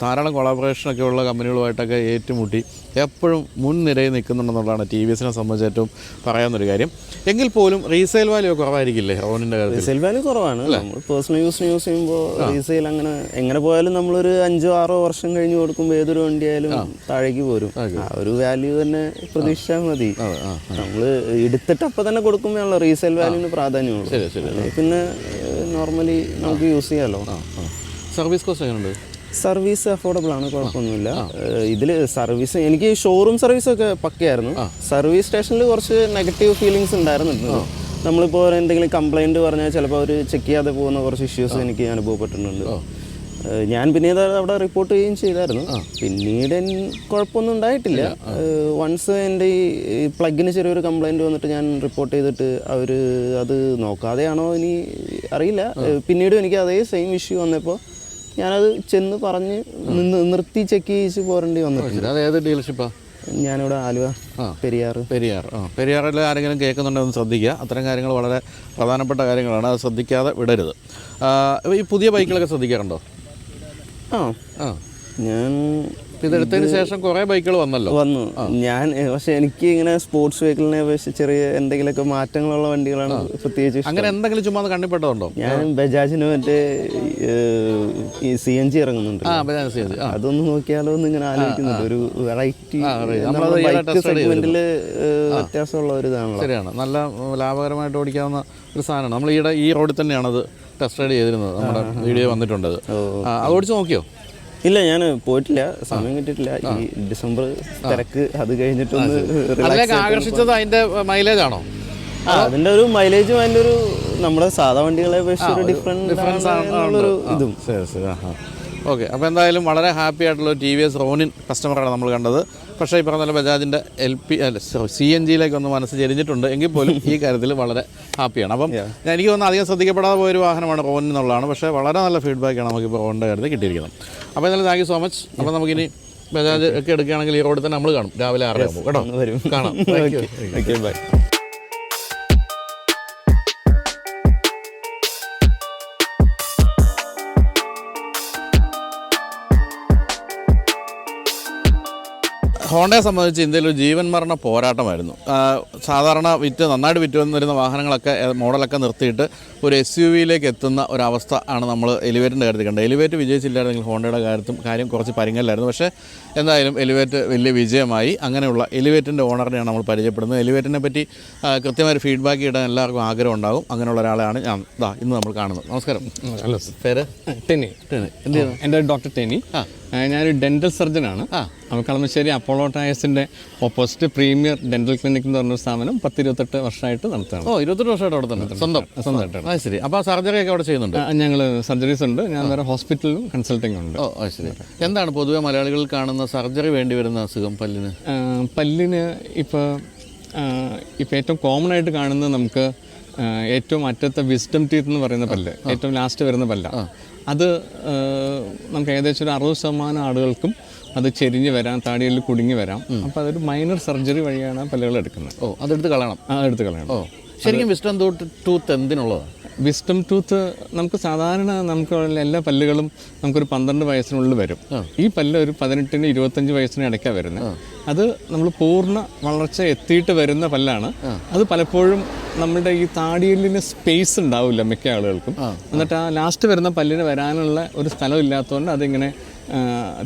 ധാരാളം കൊളാബറേഷനൊക്കെ ഉള്ള കമ്പനികളുമായിട്ടൊക്കെ ഏറ്റുമുട്ടി എപ്പോഴും മുൻനിരയിൽ നിൽക്കുന്നുണ്ടെന്നുള്ളതാണ് ടി വി എസിനെ സംബന്ധിച്ച് ഏറ്റവും പറയാവുന്നൊരു കാര്യം. എങ്കിൽ പോലും റീസെയിൽ വാല്യൂ കുറവായിരിക്കില്ലേ റോണിൻ്റെ കാര്യത്തിൽ? റീസെയിൽ വാല്യൂ കുറവാണ്. നമ്മൾ പേഴ്സണൽ യൂസ് ചെയ്യുമ്പോൾ റീസെയിൽ അങ്ങനെ എങ്ങനെ പോയാലും നമ്മളൊരു 5-6 വർഷം കഴിഞ്ഞ് കൊടുക്കുമ്പോൾ ഏതൊരു വണ്ടിയായാലും താഴേക്ക് പോരും. ആ ഒരു വാല്യൂ തന്നെ പ്രതീക്ഷിച്ചാൽ മതി. നമ്മൾ എടുത്തിട്ട് അപ്പം തന്നെ കൊടുക്കുമ്പോഴാണല്ലോ റീസെയിൽ വാല്യൂവിന് പ്രാധാന്യമുള്ളൂ. പിന്നെ നോർമലി നമുക്ക് യൂസ് ചെയ്യാമല്ലോ. സർവീസ് കോസ്റ്റ് എങ്ങനെയുണ്ട്? സർവീസ് അഫോർഡബിൾ ആണ്, കുഴപ്പമൊന്നുമില്ല. ഇതിൽ സർവീസ് എനിക്ക് ഷോറൂം സർവീസൊക്കെ പക്കയായിരുന്നു. സർവീസ് സ്റ്റേഷനിൽ കുറച്ച് നെഗറ്റീവ് ഫീലിങ്സ് ഉണ്ടായിരുന്നുണ്ട്. നമ്മളിപ്പോൾ എന്തെങ്കിലും കംപ്ലൈൻറ്റ് പറഞ്ഞാൽ ചിലപ്പോൾ അവർ ചെക്ക് ചെയ്യാതെ പോകുന്ന കുറച്ച് ഇഷ്യൂസ് എനിക്ക് അനുഭവപ്പെട്ടിട്ടുണ്ട്. ഞാൻ പിന്നീട് അവിടെ റിപ്പോർട്ട് ചെയ്യുകയും ചെയ്തായിരുന്നു. പിന്നീട് കുഴപ്പമൊന്നും ഉണ്ടായിട്ടില്ല. വൺസ് എൻ്റെ ഈ പ്ലഗിന് ചെറിയൊരു കംപ്ലൈൻറ്റ് വന്നിട്ട് ഞാൻ റിപ്പോർട്ട് ചെയ്തിട്ട് അവർ അത് നോക്കാതെയാണോ ഇനി അറിയില്ല. പിന്നീട് എനിക്ക് അതേ സെയിം ഇഷ്യൂ വന്നപ്പോൾ ഞാനത് ചെന്ന് പറഞ്ഞ് നിർത്തി ചെക്ക് ചെയ്യിച്ച് പോരേണ്ടി വന്നിട്ടുണ്ട്. അതേത് ഡീലർഷിപ്പാണ്? ഞാനിവിടെ ആലുവ പെരിയാറിൽ ആരെങ്കിലും കേൾക്കുന്നുണ്ടെങ്കിൽ ഒന്ന് ശ്രദ്ധിക്കുക. അത്തരം കാര്യങ്ങൾ വളരെ പ്രധാനപ്പെട്ട കാര്യങ്ങളാണ്, അത് ശ്രദ്ധിക്കാതെ വിടരുത്. ഈ പുതിയ ബൈക്കുകളൊക്കെ ശ്രദ്ധിക്കാറുണ്ടോ? ഞാൻ ഇതെടുത്തതിന് ശേഷം കുറേ ബൈക്കുകൾ വന്നു. ഞാൻ പക്ഷെ എനിക്ക് ഇങ്ങനെ സ്പോർട്സ് വെഹിക്കിളിനെ അപേക്ഷിച്ച് ചെറിയ എന്തെങ്കിലുമൊക്കെ മാറ്റങ്ങളുള്ള വണ്ടികളാണ് പ്രത്യേകിച്ച്. അങ്ങനെ എന്തെങ്കിലും ചുമ്മാ കണ്ടിപ്പെട്ടോ? ഞാൻ ബജാജിന് മറ്റേ ഈ CNG ഇറങ്ങുന്നുണ്ട്, അതൊന്ന് നോക്കിയാലോ എന്ന് ഇങ്ങനെ ആലോചിക്കുന്നുണ്ട്. ഒരു വെറൈറ്റി ബൈക്ക് സെഗ്മെന്റിൽ വ്യത്യാസമുള്ള ഒരു ഇതാണല്ലോ. ശരിയാണ്, നല്ല ലാഭകരമായിട്ട് ഓടിക്കാവുന്ന ഒരു സാധനമാണ്. നമ്മൾ ഈ റോഡിൽ തന്നെയാണത് ടെസ്റ്റ് റൈഡ് ചെയ്തിരുന്നത്. നമ്മുടെ വീഡിയോ വന്നിട്ടുണ്ട്. അത് ഓടിച്ച് നോക്കിയോ? ഇല്ല, ഞാൻ പോയിട്ടില്ല, സമയം കിട്ടിയിട്ടില്ല. ഈ ഡിസംബർ തിരക്ക് അത് കഴിഞ്ഞിട്ടൊന്ന് ആകർഷിച്ചത് അതിന്റെ മൈലേജ് ആണോ? അതിന്റെ ഒരു മൈലേജും അതിന്റെ ഒരു നമ്മുടെ സാധാ വണ്ടികളെ അപേക്ഷിച്ച് ഡിഫറൻസ് ആണുള്ളൊരു ഇതും. ഓക്കെ. അപ്പോൾ എന്തായാലും വളരെ ഹാപ്പി ആയിട്ടുള്ള TVS റോണിൻ കസ്റ്റമറാണ് നമ്മൾ കണ്ടത്. പക്ഷേ ഈ പറഞ്ഞ ബജാജിൻ്റെ CNGയിലേക്കൊന്ന് മനസ്സ് ചെരിഞ്ഞിട്ടുണ്ട് എങ്കിൽ പോലും ഈ കാര്യത്തിൽ വളരെ ഹാപ്പിയാണ്. അപ്പം എനിക്ക് തോന്നുന്നു അധികം ശ്രദ്ധിക്കപ്പെടാതെ പോയൊരു വാഹനമാണ് റോണിൻ എന്നുള്ളതാണ്. പക്ഷേ വളരെ നല്ല ഫീഡ്ബാക്കാണ് നമുക്കിപ്പോൾ റോണിൻ്റെ കാര്യത്തിൽ കിട്ടിയിരിക്കുന്നത്. അപ്പോൾ എന്തായാലും താങ്ക് യു സോ മച്ച്. അപ്പോൾ നമുക്കിനി ബജാജ് ഒക്കെ എടുക്കുകയാണെങ്കിൽ ഈ റോഡിൽ തന്നെ നമ്മൾ കാണും രാവിലെ 6 ആകുമ്പോൾ കേട്ടോ. കാണാം. Okay, by. ഹോണ്ടയെ സംബന്ധിച്ച് ഇന്ത്യയിൽ ഒരു ജീവൻ മരണ പോരാട്ടമായിരുന്നു. സാധാരണ നന്നായിട്ട് വിറ്റ് വന്നിരുന്ന വാഹനങ്ങളൊക്കെ മോഡലൊക്കെ നിർത്തിയിട്ട് ഒരു SUVയിലേക്ക് എത്തുന്ന ഒരവസ്ഥ ആണ് നമ്മൾ എലിവേറ്റിൻ്റെ കാര്യത്തിൽ കണ്ടത്. എലിവേറ്റ് വിജയിച്ചില്ലായിരുന്നെങ്കിൽ ഹോണ്ടയുടെ കാര്യം കുറച്ച് പരിങ്ങലായിരുന്നു. പക്ഷേ എന്തായാലും എലിവേറ്റ് വലിയ വിജയമായി. അങ്ങനെയുള്ള എലിവേറ്റിൻ്റെ ഓണറിനെയാണ് നമ്മൾ പരിചയപ്പെടുന്നത്. എലിവേറ്റിനെ പറ്റി കൃത്യമായൊരു ഫീഡ്ബാക്ക് ഇടാൻ എല്ലാവർക്കും ആഗ്രഹം ഉണ്ടാകും. അങ്ങനെയുള്ള ഒരാളെയാണ് ഇന്ന് നമ്മൾ കാണുന്നത്. നമസ്കാരം. ഹലോ, പേര്? ടെനി. എന്ത് ചെയ്യുന്നു? എൻ്റെ ഡോക്ടർ ടെനി. ഞാനൊരു ഡെൻ്റൽ സർജനാണ്. അപ്പോൾ കളമശ്ശേരി അപ്പോളോ ടയർസിൻ്റെ ഓപ്പോസിറ്റ് പ്രീമിയർ ഡെൻ്റൽ ക്ലിനിക് എന്ന് പറഞ്ഞൊരു സ്ഥാപനം 10-28 വർഷമായിട്ട് നടത്തുകയാണ്. 28 വർഷമായിട്ട് അവിടെ തന്നെ സ്വന്തമായിട്ടാണ്. അത് ശരി. അപ്പോൾ സർജറി ഒക്കെ അവിടെ ചെയ്യുന്നുണ്ട്? ഞങ്ങൾ സർജറീസ് ഉണ്ട്. ഞാൻ വേറെ ഹോസ്പിറ്റലിലും കൺസൾട്ടിങ് ഉണ്ട്. അത് ശരി. എന്താണ് പൊതുവെ മലയാളികളിൽ കാണുന്ന സർജറി വേണ്ടി വരുന്ന അസുഖം പല്ലിന്? പല്ലിന് ഇപ്പോൾ ഏറ്റവും കോമൺ ആയിട്ട് കാണുന്നത് നമുക്ക് ഏറ്റവും അറ്റത്തെ വിസ്ഡം ടീത്ത് എന്ന് പറയുന്ന പല്ല്, ഏറ്റവും ലാസ്റ്റ് വരുന്ന പല്ല. അത് നമുക്ക് ഏകദേശം ഒരു 60% ആളുകൾക്കും അത് ചെരിഞ്ഞ് വരാം, താടിയിൽ കുടുങ്ങി വരാം. അപ്പോൾ അതൊരു മൈനർ സർജറി വഴിയാണ് പല്ലുകൾ എടുക്കുന്നത്. അതെടുത്ത് കളയണം. എടുത്ത് കളയണം. ശരിക്കും വിസ്ഡം ടൂത്ത് എന്തിനുള്ളതാണ്? വിസ്ഡം ടൂത്ത് നമുക്ക് സാധാരണ എല്ലാ പല്ലുകളും നമുക്കൊരു 12 വയസ്സിനുള്ളിൽ വരും. ഈ പല്ല് ഒരു 18-25 വയസ്സിന് ഇടയ്ക്കാണ് വരുന്നത്. അത് നമ്മൾ പൂർണ്ണ വളർച്ച എത്തിയിട്ട് വരുന്ന പല്ലാണ്. അത് പലപ്പോഴും നമ്മുടെ ഈ താടിയെല്ലിന് സ്പേസ് ഉണ്ടാവില്ല മിക്ക ആളുകൾക്കും. എന്നിട്ട് ആ ലാസ്റ്റ് വരുന്ന പല്ലിന് വരാനുള്ള ഒരു സ്ഥലം ഇല്ലാത്തതുകൊണ്ട് അതിങ്ങനെ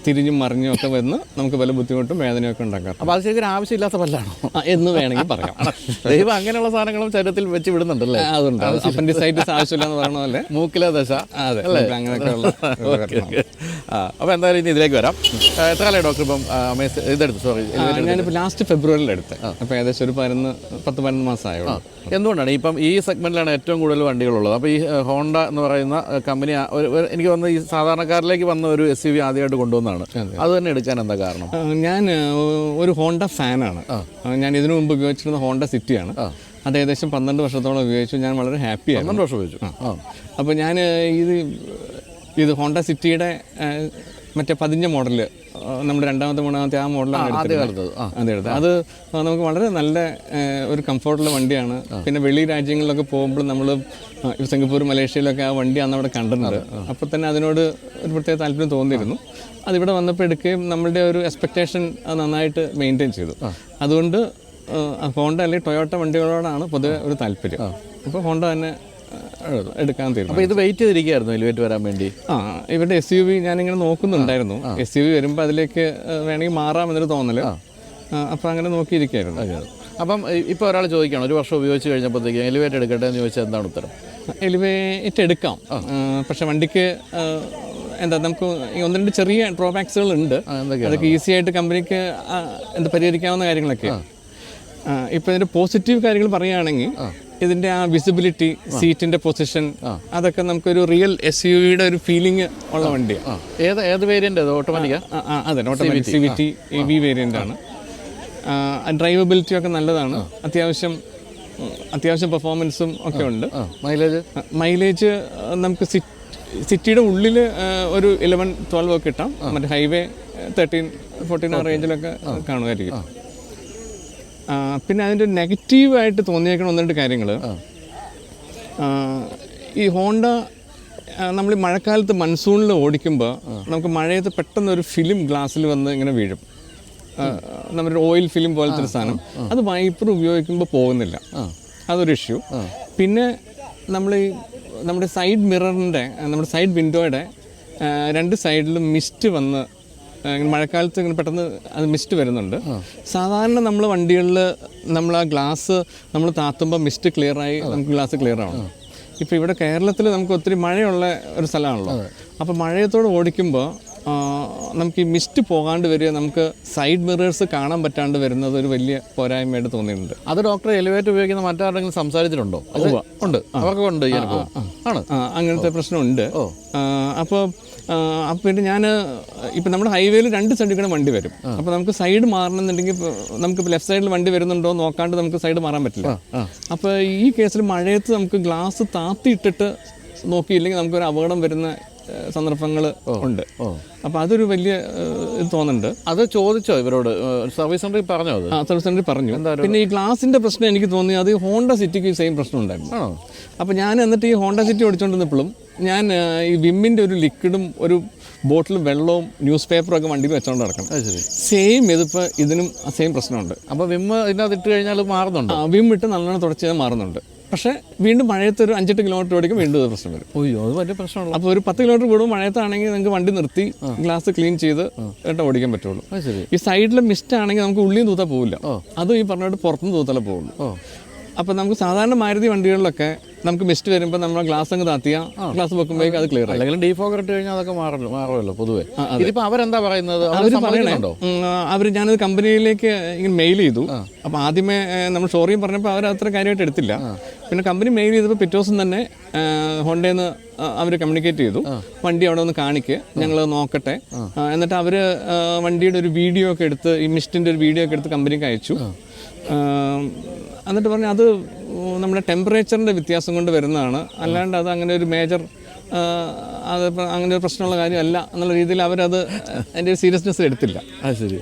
തിരിഞ്ഞും മറിഞ്ഞും ഒക്കെ വന്ന് നമുക്ക് പല ബുദ്ധിമുട്ടും വേദനയൊക്കെ ഉണ്ടാക്കാം. അപ്പോൾ അത് ശരിക്കും ആവശ്യമില്ലാത്ത പല്ലാണോ എന്ന് വേണമെങ്കിൽ പറയാം. ദൈവം അങ്ങനെയുള്ള സാധനങ്ങളും ശരീരത്തിൽ വെച്ച് വിടുന്നുണ്ടല്ലേ? അതുണ്ട്. അപ്പൻഡിസൈറ്റിസ് ആവശ്യമില്ല എന്ന് പറഞ്ഞ പോലെ മൂക്കിലെ ദശ. അതെ, അങ്ങനെയൊക്കെയുള്ള. അപ്പോൾ എന്തായാലും ഇനി ഇതിലേക്ക് വരാം. എത്ര കാലമായി ഡോക്ടർ ഇപ്പം ഇതെടുത്ത്? സോറി, ഞാനിപ്പോൾ ലാസ്റ്റ് ഫെബ്രുവരിയിൽ എടുത്ത്. അപ്പോൾ ഏകദേശം ഒരു 10-12 മാസമായുള്ളൂ. എന്തുകൊണ്ടാണ് ഇപ്പം ഈ സെഗ്മെൻറ്റിലാണ് ഏറ്റവും കൂടുതൽ വണ്ടികളുള്ളത്? അപ്പോൾ ഈ ഹോണ്ട എന്ന് പറയുന്ന കമ്പനി എനിക്ക് തോന്നുന്നു ഈ സാധാരണക്കാരിലേക്ക് വന്ന ഒരു SUV ആദ്യമായിട്ട് കൊണ്ടുവന്നതാണ്. അത് തന്നെ എടുക്കാൻ എന്താ കാരണം? ഞാൻ ഒരു ഹോണ്ട ഫാനാണ്. ഞാൻ ഇതിനു മുമ്പ് ഉപയോഗിച്ചിരുന്ന ഹോണ്ട സിറ്റിയാണ്. അത് ഏകദേശം 12 വർഷത്തോളം ഉപയോഗിച്ചു. ഞാൻ വളരെ ഹാപ്പിയാണ്. 12 വർഷം ഉപയോഗിച്ചു. അപ്പോൾ ഞാൻ ഇത് ഹോണ്ട സിറ്റിയുടെ മറ്റേ 15 മോഡല്, നമ്മുടെ 2-3 ആ മോഡലാണ് എടുത്തത്. അത് നമുക്ക് വളരെ നല്ല ഒരു കംഫർട്ടുള്ള വണ്ടിയാണ്. പിന്നെ വെളി രാജ്യങ്ങളിലൊക്കെ പോകുമ്പോൾ നമ്മൾ സിംഗപ്പൂർ, മലേഷ്യയിലൊക്കെ ആ വണ്ടി അന്ന് അവിടെ കണ്ടിട്ടുണ്ട്. അപ്പോൾ തന്നെ അതിനോട് ഒരു പ്രത്യേക താല്പര്യം തോന്നിയിരുന്നു. അതിവിടെ വന്നപ്പോൾ എടുക്കുകയും നമ്മളുടെ ഒരു എക്സ്പെക്റ്റേഷൻ അത് നന്നായിട്ട് മെയിൻറ്റെയിൻ ചെയ്തു. അതുകൊണ്ട് ഹോണ്ട അല്ലെങ്കിൽ ടൊയോട്ട വണ്ടികളോടാണ് പൊതുവെ ഒരു താല്പര്യം. അപ്പോൾ ഹോണ്ട തന്നെ എടുക്കാൻ തീരുമാനം. അപ്പോൾ ഇത് വെയിറ്റ് ചെയ്തിരിക്കുകയായിരുന്നു എലിവേറ്റ് വരാൻ വേണ്ടി? ഇവരുടെ SUV ഞാനിങ്ങനെ നോക്കുന്നുണ്ടായിരുന്നു. SUV വരുമ്പോൾ അതിലേക്ക് വേണമെങ്കിൽ മാറാമെന്നൊരു തോന്നല്. അപ്പോൾ അങ്ങനെ നോക്കിയിരിക്കുകയായിരുന്നു. അപ്പം ഇപ്പോൾ ഒരാൾ ചോദിക്കുകയാണ്, 1 വർഷം ഉപയോഗിച്ച് കഴിഞ്ഞപ്പോഴത്തേക്ക് എലിവേറ്റ് എടുക്കട്ടെ എന്ന് ചോദിച്ചാൽ എന്താണ് ഉത്തരം? എലിവേറ്റ് എടുക്കാം. പക്ഷെ വണ്ടിക്ക് നമുക്ക് 1-2 ചെറിയ ഡ്രോബാക്സുകൾ ഉണ്ട്. അതൊക്കെ ഈസി ആയിട്ട് കമ്പനിക്ക് പരിഹരിക്കാവുന്ന കാര്യങ്ങളൊക്കെ. ഇപ്പോൾ ഇതിൻ്റെ പോസിറ്റീവ് കാര്യങ്ങൾ പറയുകയാണെങ്കിൽ ഇതിൻ്റെ ആ വിസിബിലിറ്റി, സീറ്റിൻ്റെ പൊസിഷൻ, അതൊക്കെ നമുക്കൊരു റിയൽ SUVയുടെ ഒരു ഫീലിംഗ് ഉള്ള വണ്ടിയാണ്. ഏത് വേരിയൻ്റ്? ഓട്ടോമാറ്റിക്കാ? അതെ, ഓട്ടോമാറ്റിക് CVT EV വേരിയൻ്റ് ആണ്. ഡ്രൈവബിലിറ്റി ഒക്കെ നല്ലതാണ്. അത്യാവശ്യം പെർഫോമൻസും ഒക്കെ ഉണ്ട്. മൈലേജ് നമുക്ക് സിറ്റിയുടെ ഉള്ളിൽ ഒരു 11-12 ഒക്കെ കിട്ടാം. മറ്റേ ഹൈവേ 13-14 ആ റേഞ്ചിലൊക്കെ കാണുമായിരിക്കും. പിന്നെ അതിൻ്റെ നെഗറ്റീവായിട്ട് തോന്നിയേക്കണ 1-2 കാര്യങ്ങൾ. ഈ ഹോണ്ട നമ്മൾ മഴക്കാലത്ത് മൺസൂണിൽ ഓടിക്കുമ്പോൾ നമുക്ക് മഴയത്ത് പെട്ടെന്ന് ഒരു ഫിലിം ഗ്ലാസ്സിൽ വന്ന് ഇങ്ങനെ വീഴും. നമ്മുടെ ഓയിൽ ഫിലിം പോലത്തെ ഒരു സാധനം. അത് വൈപ്പർ ഉപയോഗിക്കുമ്പോൾ പോകുന്നില്ല. അതൊരു ഇഷ്യൂ. പിന്നെ നമ്മുടെ സൈഡ് മിററിൻ്റെ, നമ്മുടെ സൈഡ് വിൻഡോയുടെ 2 സൈഡിലും മിസ്റ്റ് വന്ന് മഴക്കാലത്ത് ഇങ്ങനെ പെട്ടെന്ന് അത് മിസ്റ്റ് വരുന്നുണ്ട്. സാധാരണ നമ്മൾ വണ്ടികളിൽ നമ്മൾ ആ ഗ്ലാസ് നമ്മൾ താത്തുമ്പോൾ മിസ്റ്റ് ക്ലിയറായി നമുക്ക് ഗ്ലാസ് ക്ലിയർ ആവണം. ഇപ്പോൾ ഇവിടെ കേരളത്തിൽ നമുക്ക് ഒത്തിരി മഴയുള്ള ഒരു സ്ഥലമാണല്ലോ. അപ്പോൾ മഴയത്തോടെ ഓടിക്കുമ്പോൾ നമുക്ക് ഈ മിസ്റ്റ് പോകാണ്ട് വരിക, നമുക്ക് സൈഡ് മിറേഴ്സ് കാണാൻ പറ്റാണ്ട് വരുന്നത് ഒരു വലിയ പോരായ്മയായിട്ട് തോന്നിയിട്ടുണ്ട്. അത് ഡോക്ടർ എലിവേറ്റ് ഉപയോഗിക്കുന്ന മറ്റാരെങ്കിലും സംസാരിച്ചിട്ടുണ്ടോ? ഉണ്ട്, അവർക്ക് ഉണ്ട് ആണ് അങ്ങനത്തെ പ്രശ്നമുണ്ട്. അപ്പോൾ പിന്നെ ഇപ്പം നമ്മുടെ ഹൈവേയിൽ 2 സൈഡിൽ കൂടെ വണ്ടി വരും. അപ്പോൾ നമുക്ക് സൈഡ് മാറണമെന്നുണ്ടെങ്കിൽ നമുക്കിപ്പോൾ ലെഫ്റ്റ് സൈഡിൽ വണ്ടി വരുന്നുണ്ടോ നോക്കാണ്ട് നമുക്ക് സൈഡ് മാറാൻ പറ്റില്ല. അപ്പോൾ ഈ കേസിൽ മഴയത്ത് നമുക്ക് ഗ്ലാസ് താത്തിയിട്ടിട്ട് നോക്കിയില്ലെങ്കിൽ നമുക്കൊരു അപകടം വരുന്ന സന്ദർഭങ്ങൾ ഉണ്ട്. അപ്പോൾ അതൊരു വലിയ ഇത് തോന്നുന്നുണ്ട്. അത് ചോദിച്ചോ ഇവരോട്? സർവീസ് സെൻ്ററിൽ പറഞ്ഞോ? സർവീസ് സെൻ്ററിൽ പറഞ്ഞു. പിന്നെ ഈ ഗ്ലാസിൻ്റെ പ്രശ്നം എനിക്ക് തോന്നി അത് ഹോണ്ട സിറ്റിക്ക് സെയിം പ്രശ്നം ഉണ്ടായിരുന്നു. അപ്പോൾ ഞാൻ എന്നിട്ട് ഈ ഹോണ്ട സിറ്റി ഓടിച്ചുകൊണ്ടിരുന്നപ്പോഴും ഞാൻ ഈ വിമ്മിൻ്റെ ഒരു ലിക്വിഡും ഒരു ബോട്ടിൽ വെള്ളവും ന്യൂസ് പേപ്പറും ഒക്കെ വണ്ടിയിൽ വെച്ചോണ്ട് നടക്കണം. സെയിം ഇതിപ്പോൾ ഇതിനും സെയിം പ്രശ്നമുണ്ട്. അപ്പോൾ വിമ്മ് ഇതിനകത്ത് ഇട്ട് കഴിഞ്ഞാൽ മാറുന്നുണ്ട്? വിം ഇട്ട് നല്ലോണം തുടച്ചാൽ മാറുന്നുണ്ട്. പക്ഷേ വീണ്ടും മഴയത്ത് ഒരു 5-8 കിലോമീറ്റർ ഓടിക്കും വീണ്ടും ഇത് പ്രശ്നം വരും. അത് വലിയ പ്രശ്നമാണ്. അപ്പോൾ ഒരു 10 കിലോമീറ്റർ കൂടുമ്പോൾ മഴയത്താണെങ്കിൽ നിങ്ങൾക്ക് വണ്ടി നിർത്തി ഗ്ലാസ് ക്ലീൻ ചെയ്ത് ഓടിക്കാൻ പറ്റുള്ളൂ. ഈ സൈഡിലെ മിസ്റ്റ് ആണെങ്കിൽ നമുക്ക് ഉള്ളിയും തൂത്താൽ പോകില്ല. അതും ഈ പറഞ്ഞിട്ട് പുറത്തുനിന്ന് തൂത്തലേ പോകുള്ളൂ. അപ്പോൾ നമുക്ക് സാധാരണ മാരുതി വണ്ടികളിലൊക്കെ നമുക്ക് മിസ്റ്റ് വരുമ്പോൾ നമ്മൾ ഗ്ലാസ് അങ്ങ് താത്തിയാൽ ഗ്ലാസ് വെക്കുമ്പോഴേക്കും അത് ക്ലിയർ ആയി. അല്ലെങ്കിൽ ഡീഫോഗർ ഇട്ട് കഴിഞ്ഞാൽ അതൊക്കെ മാറുമല്ലോ പൊതുവെ. ഇതിപ്പോൾ അവരെന്താ പറയുന്നത്? അവർ പറയണോ അവർ ഞാനത് കമ്പനിയിലേക്ക് ഇങ്ങനെ മെയിൽ ചെയ്തു. അപ്പോൾ ആദ്യമേ നമ്മൾ ഷോറൂം പറഞ്ഞപ്പോൾ അവർ അത്ര കാര്യമായിട്ട് എടുത്തില്ല. പിന്നെ കമ്പനി മെയിൽ ചെയ്തപ്പോൾ പിറ്റേ ദിവസം തന്നെ ഹോണ്ടയിൽ നിന്ന് അവർ കമ്മ്യൂണിക്കേറ്റ് ചെയ്തു, വണ്ടി അവിടെ ഒന്ന് കാണിക്കുക, ഞങ്ങൾ നോക്കട്ടെ. എന്നിട്ട് അവർ വണ്ടിയുടെ ഒരു വീഡിയോ ഒക്കെ എടുത്ത്, ഈ മിസ്റ്റിൻ്റെ ഒരു വീഡിയോ ഒക്കെ എടുത്ത് കമ്പനിക്ക് അയച്ചു. എന്നിട്ട് പറഞ്ഞു അത് നമ്മുടെ ടെമ്പറേച്ചറിൻ്റെ വ്യത്യാസം കൊണ്ട് വരുന്നതാണ്, അല്ലാണ്ട് അത് അങ്ങനെ ഒരു മേജർ അത് അങ്ങനെ ഒരു പ്രശ്നമുള്ള കാര്യമല്ല എന്നുള്ള രീതിയിൽ അവരത് അതിൻ്റെ സീരിയസ്നെസ് എടുത്തില്ല. അത് ശരി.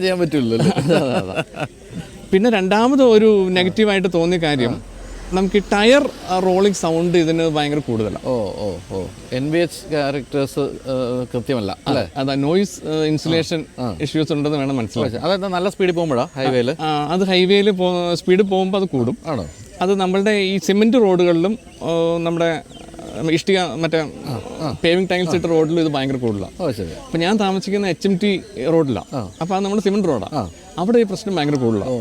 ചെയ്യാൻ പറ്റില്ലല്ലോ. പിന്നെ രണ്ടാമത് ഒരു നെഗറ്റീവായിട്ട് തോന്നിയ കാര്യം, നമുക്ക് ഈ ടയർ റോളിംഗ് സൗണ്ട് ഇതിന് ഭയങ്കര കൂടുതലാണ്. NVH ക്യാരക്ടേഴ്സ് കൃത്യമല്ല അല്ലേ? അതാ നോയിസ് ഇൻസുലേഷൻ ഇഷ്യൂസ് ഉണ്ടെന്ന് വേണം മനസ്സിലാക്കാൻ. അതെന്താ നല്ല സ്പീഡിൽ പോകുമ്പോഴാണ് ഹൈവേയിൽ? അത് ഹൈവേയിൽ സ്പീഡ് പോകുമ്പോൾ അത് കൂടും. ആണോ? അത് നമ്മളുടെ ഈ സിമെൻറ്റ് റോഡുകളിലും നമ്മുടെ ഇഷ്ടിക മറ്റേ പേവിംഗ് ടൈൽസ് ഇട്ട റോഡിലും ഇത് ഭയങ്കര കൂടുതലാണ്. അപ്പോൾ ഞാൻ താമസിക്കുന്ന HMT റോഡിലാണ്. അപ്പോൾ അത് നമ്മുടെ സിമെൻറ്റ് റോഡാണ്. അവിടെ ഈ പ്രശ്നം ഭയങ്കര കൂടുതലാണ്.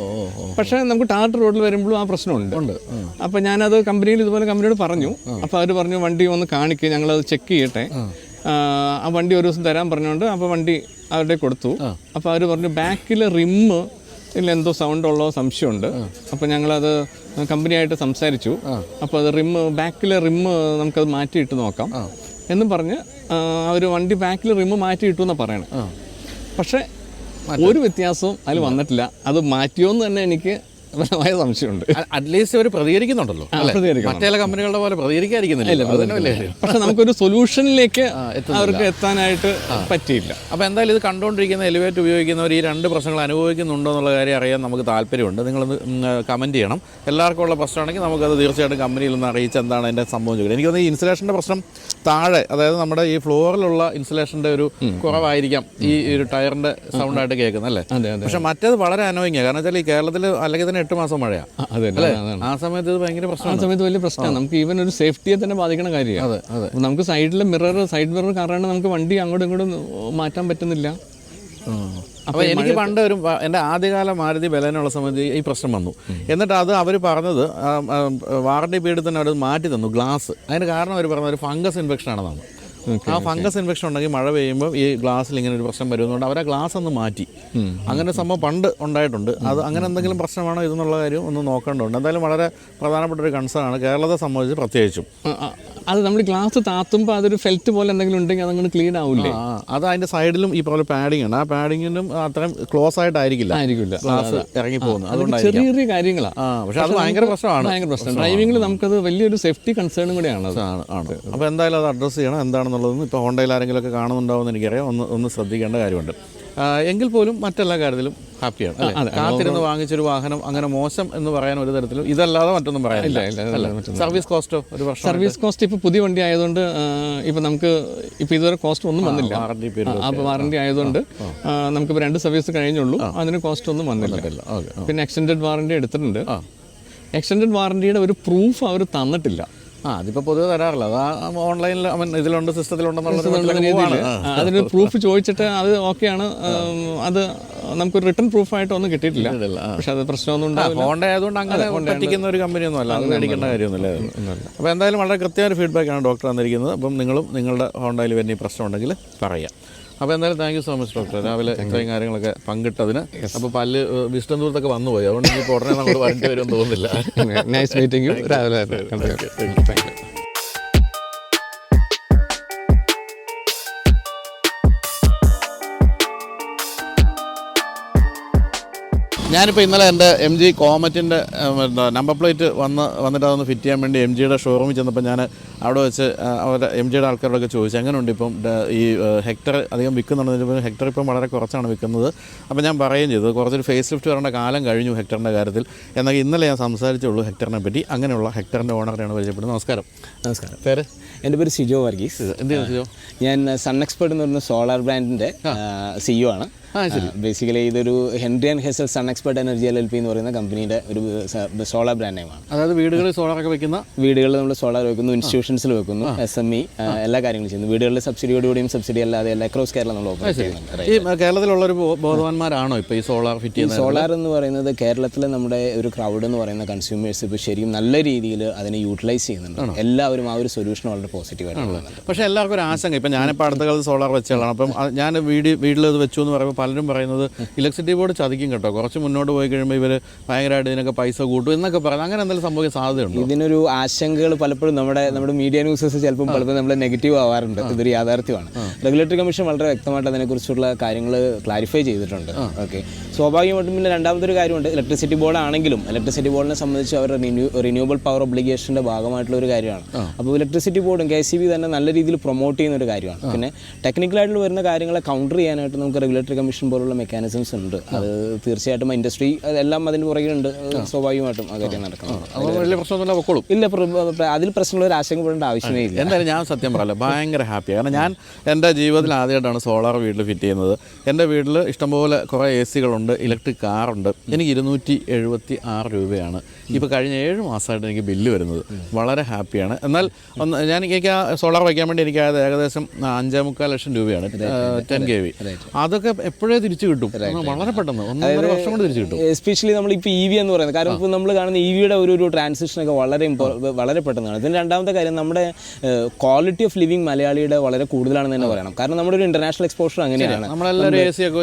പക്ഷേ നമുക്ക് ടാർട്ട് റോഡിൽ വരുമ്പോഴും ആ പ്രശ്നമുണ്ട്. അപ്പോൾ ഞാനത് കമ്പനിയോട് പറഞ്ഞു. അപ്പോൾ അവർ പറഞ്ഞു വണ്ടി ഒന്ന് കാണിക്കുക, ഞങ്ങളത് ചെക്ക് ചെയ്യട്ടെ. ആ വണ്ടി ഒരു ദിവസം തരാൻ പറഞ്ഞുകൊണ്ട് അപ്പോൾ വണ്ടി അവരുടെ കൊടുത്തു. അപ്പോൾ അവർ പറഞ്ഞു ബാക്കിൽ റിമ്മ് എന്തോ സൗണ്ട് ഉള്ളോ സംശയമുണ്ട്. അപ്പോൾ ഞങ്ങളത് കമ്പനിയായിട്ട് സംസാരിച്ചു. അപ്പോൾ അത് ബാക്കിലെ റിമ്മ് നമുക്കത് മാറ്റിയിട്ട് നോക്കാം എന്നും പറഞ്ഞ് അവർ വണ്ടി ബാക്കിൽ റിമ്മ് മാറ്റിയിട്ടു എന്നാണ് പറയണത്. പക്ഷേ ഒരു വ്യത്യാസവും അതിൽ വന്നിട്ടില്ല. അത് മാറ്റിയോന്ന് തന്നെ എനിക്ക് ബലമായ സംശയമുണ്ട്. അറ്റ്ലീസ്റ്റ് അവർ പ്രതികരിക്കുന്നുണ്ടല്ലോ, മറ്റേ കമ്പനികളുടെ പോലെ പ്രതികരിക്കാതിരിക്കുന്നില്ല. പക്ഷെ നമുക്കൊരു സൊല്യൂഷനിലേക്ക് അവർക്ക് എത്താനായിട്ട് പറ്റിയില്ല. അപ്പോൾ എന്തായാലും ഇത് കണ്ടുകൊണ്ടിരിക്കുന്ന എലിവേറ്റ് ഉപയോഗിക്കുന്നവർ ഈ രണ്ട് പ്രശ്നങ്ങൾ അനുഭവിക്കുന്നുണ്ടോ എന്നുള്ള കാര്യം അറിയാൻ നമുക്ക് താല്പര്യമുണ്ട്. നിങ്ങളൊന്ന് കമൻറ്റ് ചെയ്യണം. എല്ലാവർക്കും ഉള്ള പ്രശ്നമാണെങ്കിൽ നമുക്കത് തീർച്ചയായിട്ടും കമ്പനിയിൽ നിന്ന് അറിയിച്ച് എന്താണ് അതിൻ്റെ സംഭവം ചോദിക്കുന്നത്. എനിക്ക് തോന്നുന്നു ഈ ഇൻസുലേഷൻ്റെ പ്രശ്നം താഴെ, അതായത് നമ്മുടെ ഈ ഫ്ലോറിലുള്ള ഇൻസുലേഷൻ്റെ ഒരു കുറവായിരിക്കാം ഈ ഒരു ടയറിൻ്റെ സൗണ്ടായിട്ട് കേൾക്കുന്നത് അല്ലേ? പക്ഷെ മറ്റേത് വളരെ അനോയിങ്ങാണ്. കാരണം വെച്ചാൽ ഈ കേരളത്തിൽ അല്ലെങ്കിൽ തന്നെ 8 മാസം മഴയാണ്. ആ സമയത്ത് ഇത് ഭയങ്കര പ്രശ്നമാണ്. ആ സമയത്ത് വലിയ പ്രശ്നമാണ്. നമുക്ക് ഈവൻ ഒരു സേഫ്റ്റിയെ തന്നെ ബാധിക്കുന്ന കാര്യമാണ്. നമുക്ക് സൈഡ് മിറർ കാരണം നമുക്ക് വണ്ടി അങ്ങോട്ടും ഇങ്ങോട്ടും മാറ്റാൻ പറ്റുന്നില്ല. അപ്പോൾ എനിക്ക് പണ്ട് എൻ്റെ ആദ്യകാല മാരുതി ബലേനുള്ള സമയത്ത് ഈ പ്രശ്നം വന്നു. എന്നിട്ട് അത് അവർ പറഞ്ഞത് വാറണ്ടി പീരീഡിൽ തന്നെ അവർ മാറ്റി തന്നു ഗ്ലാസ്. അതിന് കാരണം അവർ പറഞ്ഞത് ഒരു ഫംഗസ് ഇൻഫെക്ഷൻ ആണെന്നാണ്. ആ ഫംഗസ് ഇൻഫെക്ഷൻ ഉണ്ടെങ്കിൽ മഴ പെയ്യുമ്പോൾ ഈ ഗ്ലാസ്സിൽ ഇങ്ങനെ ഒരു പ്രശ്നം വരുന്നതുകൊണ്ട് അവർ ആ ഗ്ലാസ് ഒന്ന് മാറ്റി. അങ്ങനെ സംഭവം പണ്ട് ഉണ്ടായിട്ടുണ്ട്. അത് അങ്ങനെ എന്തെങ്കിലും പ്രശ്നമാണോ ഇതെന്നുള്ള കാര്യം ഒന്ന് നോക്കേണ്ടതുണ്ട്. എന്തായാലും വളരെ പ്രധാനപ്പെട്ട ഒരു കൺസേൺ ആണ് കേരളത്തെ സംബന്ധിച്ച് പ്രത്യേകിച്ചും. അത് നമ്മൾ ഗ്ലാസ് താത്തുമ്പോൾ അതൊരു ഫെൽറ്റ് പോലെ എന്തെങ്കിലും ഉണ്ടെങ്കിൽ അതങ്ങനെ ക്ലീൻ ആവില്ലേ? അത് അതിൻ്റെ സൈഡിലും ഈ പോലെ പാഡിംഗ് ഉണ്ട്. ആ പാഡിങ്ങിനും അത്രയും ക്ലോസ് ആയിട്ടായിരിക്കില്ല ഗ്ലാസ് ഇറങ്ങി പോകുന്നത്. അതുകൊണ്ടായിരിക്കും ചെറിയ ചെറിയ കാര്യങ്ങളാണ്. പക്ഷെ അത് ഭയങ്കര പ്രശ്നമാണ്. ഭയങ്കര പ്രശ്നം. ഡ്രൈവിംഗിൽ നമുക്കത് വലിയൊരു സേഫ്റ്റി കൺസേണും കൂടെയാണ്. അപ്പോൾ എന്തായാലും അത് അഡ്രസ്സ് ചെയ്യണം. എന്താണെന്നുള്ളതെന്ന് ഇപ്പോൾ ഹോണ്ടയിൽ ആരെങ്കിലുമൊക്കെ കാണുന്നുണ്ടാവുമെന്ന് എനിക്കറിയാം. ഒന്ന് ശ്രദ്ധിക്കേണ്ട കാര്യമുണ്ട്. എങ്കിൽ പോലും മറ്റെല്ലാ കാര്യത്തിലും ഹാപ്പിയാണ്. കാത്തിരുന്ന് വാങ്ങിച്ചൊരു വാഹനം അങ്ങനെ മോശം എന്ന് പറയാൻ ഒരു തരത്തിലും ഇതല്ലാതെ മറ്റൊന്നും പറയാനില്ല. സർവീസ് കോസ്റ്റോ ഒരു വർഷം സർവീസ് കോസ്റ്റ് ഇപ്പോൾ പുതിയ വണ്ടി ആയതുകൊണ്ട് ഇപ്പോൾ നമുക്ക് ഇപ്പോൾ ഇതുവരെ കോസ്റ്റ് ഒന്നും വന്നില്ല. അപ്പോൾ വാറണ്ടി ആയതുകൊണ്ട് നമുക്കിപ്പോൾ 2 സർവീസ് കഴിഞ്ഞുള്ളൂ. അതിന് കോസ്റ്റ് ഒന്നും വന്നില്ല. പിന്നെ എക്സ്റ്റൻഡഡ് വാറണ്ടി എടുത്തിട്ടുണ്ട്. എക്സ്റ്റൻഡഡ് വാറണ്ടിയുടെ ഒരു പ്രൂഫ് അവർ തന്നിട്ടില്ല. അതിപ്പോൾ പൊതുവെ തരാറില്ല. അത് ഓൺലൈനിൽ ഇതിലുണ്ട്, സിസ്റ്റത്തിലുണ്ടെന്നുള്ള അതിന് പ്രൂഫ് ചോദിച്ചിട്ട് അത് ഓക്കെയാണ്. അത് നമുക്കൊരു റിട്ടേൺ പ്രൂഫായിട്ട് ഒന്നും കിട്ടിയിട്ടില്ല. പക്ഷെ അത് പ്രശ്നമൊന്നും ഉണ്ടാവില്ല. ഹോണ്ട ആയതുകൊണ്ട് അങ്ങനെ പറ്റിക്കുന്ന ഒരു കമ്പനിയൊന്നും അല്ല. അത് മേടിക്കേണ്ട കാര്യമൊന്നുമില്ല. അപ്പോൾ എന്തായാലും വളരെ കൃത്യമായ ഫീഡ്ബാക്കാണ് ഡോക്ടർ തന്നിരിക്കുന്നത്. അപ്പം നിങ്ങളും നിങ്ങളുടെ ഹോണ്ടയിൽ വരുന്ന ഈ പ്രശ്നം ഉണ്ടെങ്കിൽ പറയാം. അപ്പോൾ എന്തായാലും thank you so much doctor, രാവിലെ ഇത്രയും കാര്യങ്ങളൊക്കെ പങ്കിട്ടതിന്. അപ്പോൾ പല്ല് വിഷ്ണു ദൂരത്തൊക്കെ വന്നുപോയി, അതുകൊണ്ട് ഇപ്പോൾ ഉടനെ നമ്മൾ വരേണ്ടി വരുമെന്ന് തോന്നുന്നില്ല. Nice meeting you. രാവിലെ താങ്ക് യു. ഞാനിപ്പോൾ ഇന്നലെ എൻ്റെ MG കോമറ്റിൻ്റെ നമ്പർ പ്ലേറ്റ് വന്നിട്ട് അതൊന്ന് ഫിറ്റ് ചെയ്യാൻ വേണ്ടി MGയുടെ ഷോറൂമിൽ ചെന്നപ്പോൾ ഞാൻ അവിടെ വെച്ച് അവരുടെ MGയുടെ ആൾക്കാരോടൊക്കെ ചോദിച്ചു എങ്ങനെയുണ്ട് ഇപ്പം ഈ ഹെക്ടർ അധികം വിൽക്കുന്നുണ്ടെന്ന്. ഹെക്ടർ ഇപ്പം വളരെ കുറച്ചാണ് വിൽക്കുന്നത്. അപ്പോൾ ഞാൻ പറയുകയും ചെയ്തു കുറച്ചൊരു ഫേസ് ലിഫ്റ്റ് വരേണ്ട കാലം കഴിഞ്ഞു ഹെക്ടറിൻ്റെ കാര്യത്തിൽ. എന്നാൽ ഇന്നലെ ഞാൻ സംസാരിച്ചുള്ളൂ ഹെക്ടറിനെ പറ്റി. അങ്ങനെയുള്ള ഹെക്ടറിൻ്റെ ഓണറിനെയാണ് പരിചയപ്പെടുന്നത്. നമസ്കാരം. നമസ്കാരം. പേര്? എൻ്റെ പേര് സിജോ വർഗീസ്. എന്ത് സിജോ? ഞാൻ സൺ എക്സ്പെർട്ട് എന്ന് പറയുന്ന സോളാർ ബ്രാൻഡിൻ്റെ CEO ആണ്. ബേസിക്കലി ഇതൊരു Henry and Hazel sun expert energy LLP എന്ന് പറയുന്ന കമ്പനിയുടെ ഒരു സോളാർ ബ്രാൻഡ് നെയിമാണ്. അതായത് വീടുകളിൽ സോളാറൊക്കെ വെക്കുന്ന വീടുകളിൽ നമ്മൾ സോളാർ വെക്കുന്നു, ഇൻസ്റ്റിറ്റ്യൂഷൻസിൽ വെക്കുന്നു, SME എല്ലാ കാര്യങ്ങളും ചെയ്യുന്നു. വീടുകളിൽ സബ്സിഡിയോടുകൂടിയും സബ്സിഡി അല്ലാതെ എല്ലാ അക്രോസ് കേരളം നമ്മൾ ഓപ്പറേറ്റ് ചെയ്യുന്നുണ്ട്. ഈ കേരളത്തിലുള്ളൊരു ബോധവാന്മാരാണോ ഇപ്പോൾ ഈ സോളാർ ഫിറ്റ് ചെയ്യുന്നത്? സോളാർ എന്ന് പറയുന്നത് കേരളത്തിലെ നമ്മുടെ ഒരു ക്രൗഡ് എന്ന് പറയുന്ന കൺസ്യൂമേഴ്സ് ഇപ്പോൾ ശരിക്കും നല്ല രീതിയിൽ അതിനെ യൂട്ടിലൈസ് ചെയ്യുന്നുണ്ട്. എല്ലാവരും ആ ഒരു സൊല്യൂഷൻ വളരെ പോസിറ്റീവായിട്ട്. പക്ഷേ എല്ലാവർക്കും ഒരു ആശങ്ക. ഇപ്പം ഞാനിപ്പോൾ അടുത്ത കാലത്ത് സോളാർ വെച്ചാണ്. അപ്പം ഞാൻ വീട്ടിലത് വെച്ചു എന്ന് പറയുമ്പോൾ പലരും പറയുന്നത് ഇലക്ട്രിസിറ്റി ബോർഡ് ചതിക്കും കേട്ടോ, കുറച്ച് മുന്നോട്ട് പോയി കഴിയുമ്പോൾ ഇവർ ഭയങ്കരമായിട്ട് ഇതിനൊക്കെ പൈസ കൂട്ടും എന്നൊക്കെ പറയുന്നത്. അങ്ങനെ എന്തെങ്കിലും സംഭവിക്കാൻ സാധ്യതയുണ്ട്? ഇതിനൊരു ആശങ്കകൾ പലപ്പോഴും നമ്മുടെ മീഡിയ ന്യൂസസ് ചിലപ്പോൾ നമ്മൾ നെഗറ്റീവ് ആവാറുണ്ട്. ഇതൊരു യാഥാർത്ഥ്യമാണ്. റെഗുലേറ്ററി കമ്മീഷൻ വളരെ വ്യക്തമായിട്ട് അതിനെക്കുറിച്ചുള്ള കാര്യങ്ങൾ ക്ലാരിഫൈ ചെയ്തിട്ടുണ്ട്. ഓക്കെ, സ്വാഭാവികമായിട്ടും പിന്നെ രണ്ടാമതൊരു കാര്യമുണ്ട്. ഇലക്ട്രിസിറ്റി ബോർഡ് ആണെങ്കിലും ഇലക്ട്രിസിറ്റി ബോർഡിനെ സംബന്ധിച്ച് അവരുടെ റിന്യൂവബിൾ പവർ ഒബ്ലിഗേഷൻ്റെ ഭാഗമായിട്ടുള്ള ഒരു കാര്യമാണ്. അപ്പോൾ ഇലക്ട്രിസിറ്റി ബോർഡും KCB തന്നെ നല്ല രീതിയിൽ പ്രൊമോട്ട് ചെയ്യുന്ന ഒരു കാര്യമാണ്. പിന്നെ ടെക്നിക്കലായിട്ട് വരുന്ന കാര്യങ്ങളെ കൗണ്ടർ ചെയ്യാനായിട്ട് നമുക്ക് റെഗുലേറ്ററി കമ്മീഷൻ പോലുള്ള മെക്കാനിസംസ് ഉണ്ട്. അത് തീർച്ചയായിട്ടും ഇൻഡസ്ട്രി എല്ലാം അതിന് പുറകിലുണ്ട്. സ്വാഭാവികമായിട്ടും ആ കാര്യം നടക്കുന്നത് വലിയ പ്രശ്നമൊന്നുമില്ല, പൊക്കോളും. ഇല്ല, അതിൽ പ്രശ്നമുള്ള ഒരു ആശങ്കപ്പെടേണ്ട ആവശ്യമേ ഇല്ല. എന്തായാലും ഞാൻ സത്യം പറയല്ല, ഭയങ്കര ഹാപ്പിയാണ്. കാരണം ഞാൻ എൻ്റെ ജീവിതത്തിൽ ആദ്യമായിട്ടാണ് സോളാർ വീട്ടിൽ ഫിറ്റ് ചെയ്യുന്നത്. എൻ്റെ വീട്ടിൽ ഇഷ്ടംപോലെ കുറേ AC കളുണ്ട്, ഇലക്ട്രിക് കാറുണ്ട്. എനിക്ക് 276 രൂപയാണ് ഇപ്പോൾ കഴിഞ്ഞ 7 മാസമായിട്ട് എനിക്ക് ബില്ല് വരുന്നത്. വളരെ ഹാപ്പിയാണ്. എന്നാൽ എനിക്ക് ആ സോളാർ വയ്ക്കാൻ വേണ്ടി എനിക്ക് ഏകദേശം 5.25 ലക്ഷം രൂപയാണ്, 10 kV. അതൊക്കെ എപ്പോഴേ തിരിച്ചു കിട്ടും, വളരെ പെട്ടെന്ന് 1.5 വർഷം കൊണ്ട് തിരിച്ചു കിട്ടും. എസ്പെഷ്യലി നമ്മളിപ്പോൾ EV എന്ന് പറയുന്നത്, കാരണം ഇപ്പോൾ നമ്മൾ കാണുന്ന EVയുടെ ഒരു ട്രാൻസിഷനൊക്കെ വളരെ പെട്ടെന്നാണ്. ഇതിന് രണ്ടാമത്തെ കാര്യം, നമ്മുടെ ക്വാളിറ്റി ഓഫ് ലിവിങ് മലയാളിയുടെ വളരെ കൂടുതലാണെന്ന് തന്നെ പറയണം. കാരണം നമ്മുടെ ഒരു ഇന്റർനാഷണൽ എക്സ്പോഷർ അങ്ങനെയാണ്. നമ്മളെല്ലാവരും AC ഒക്കെ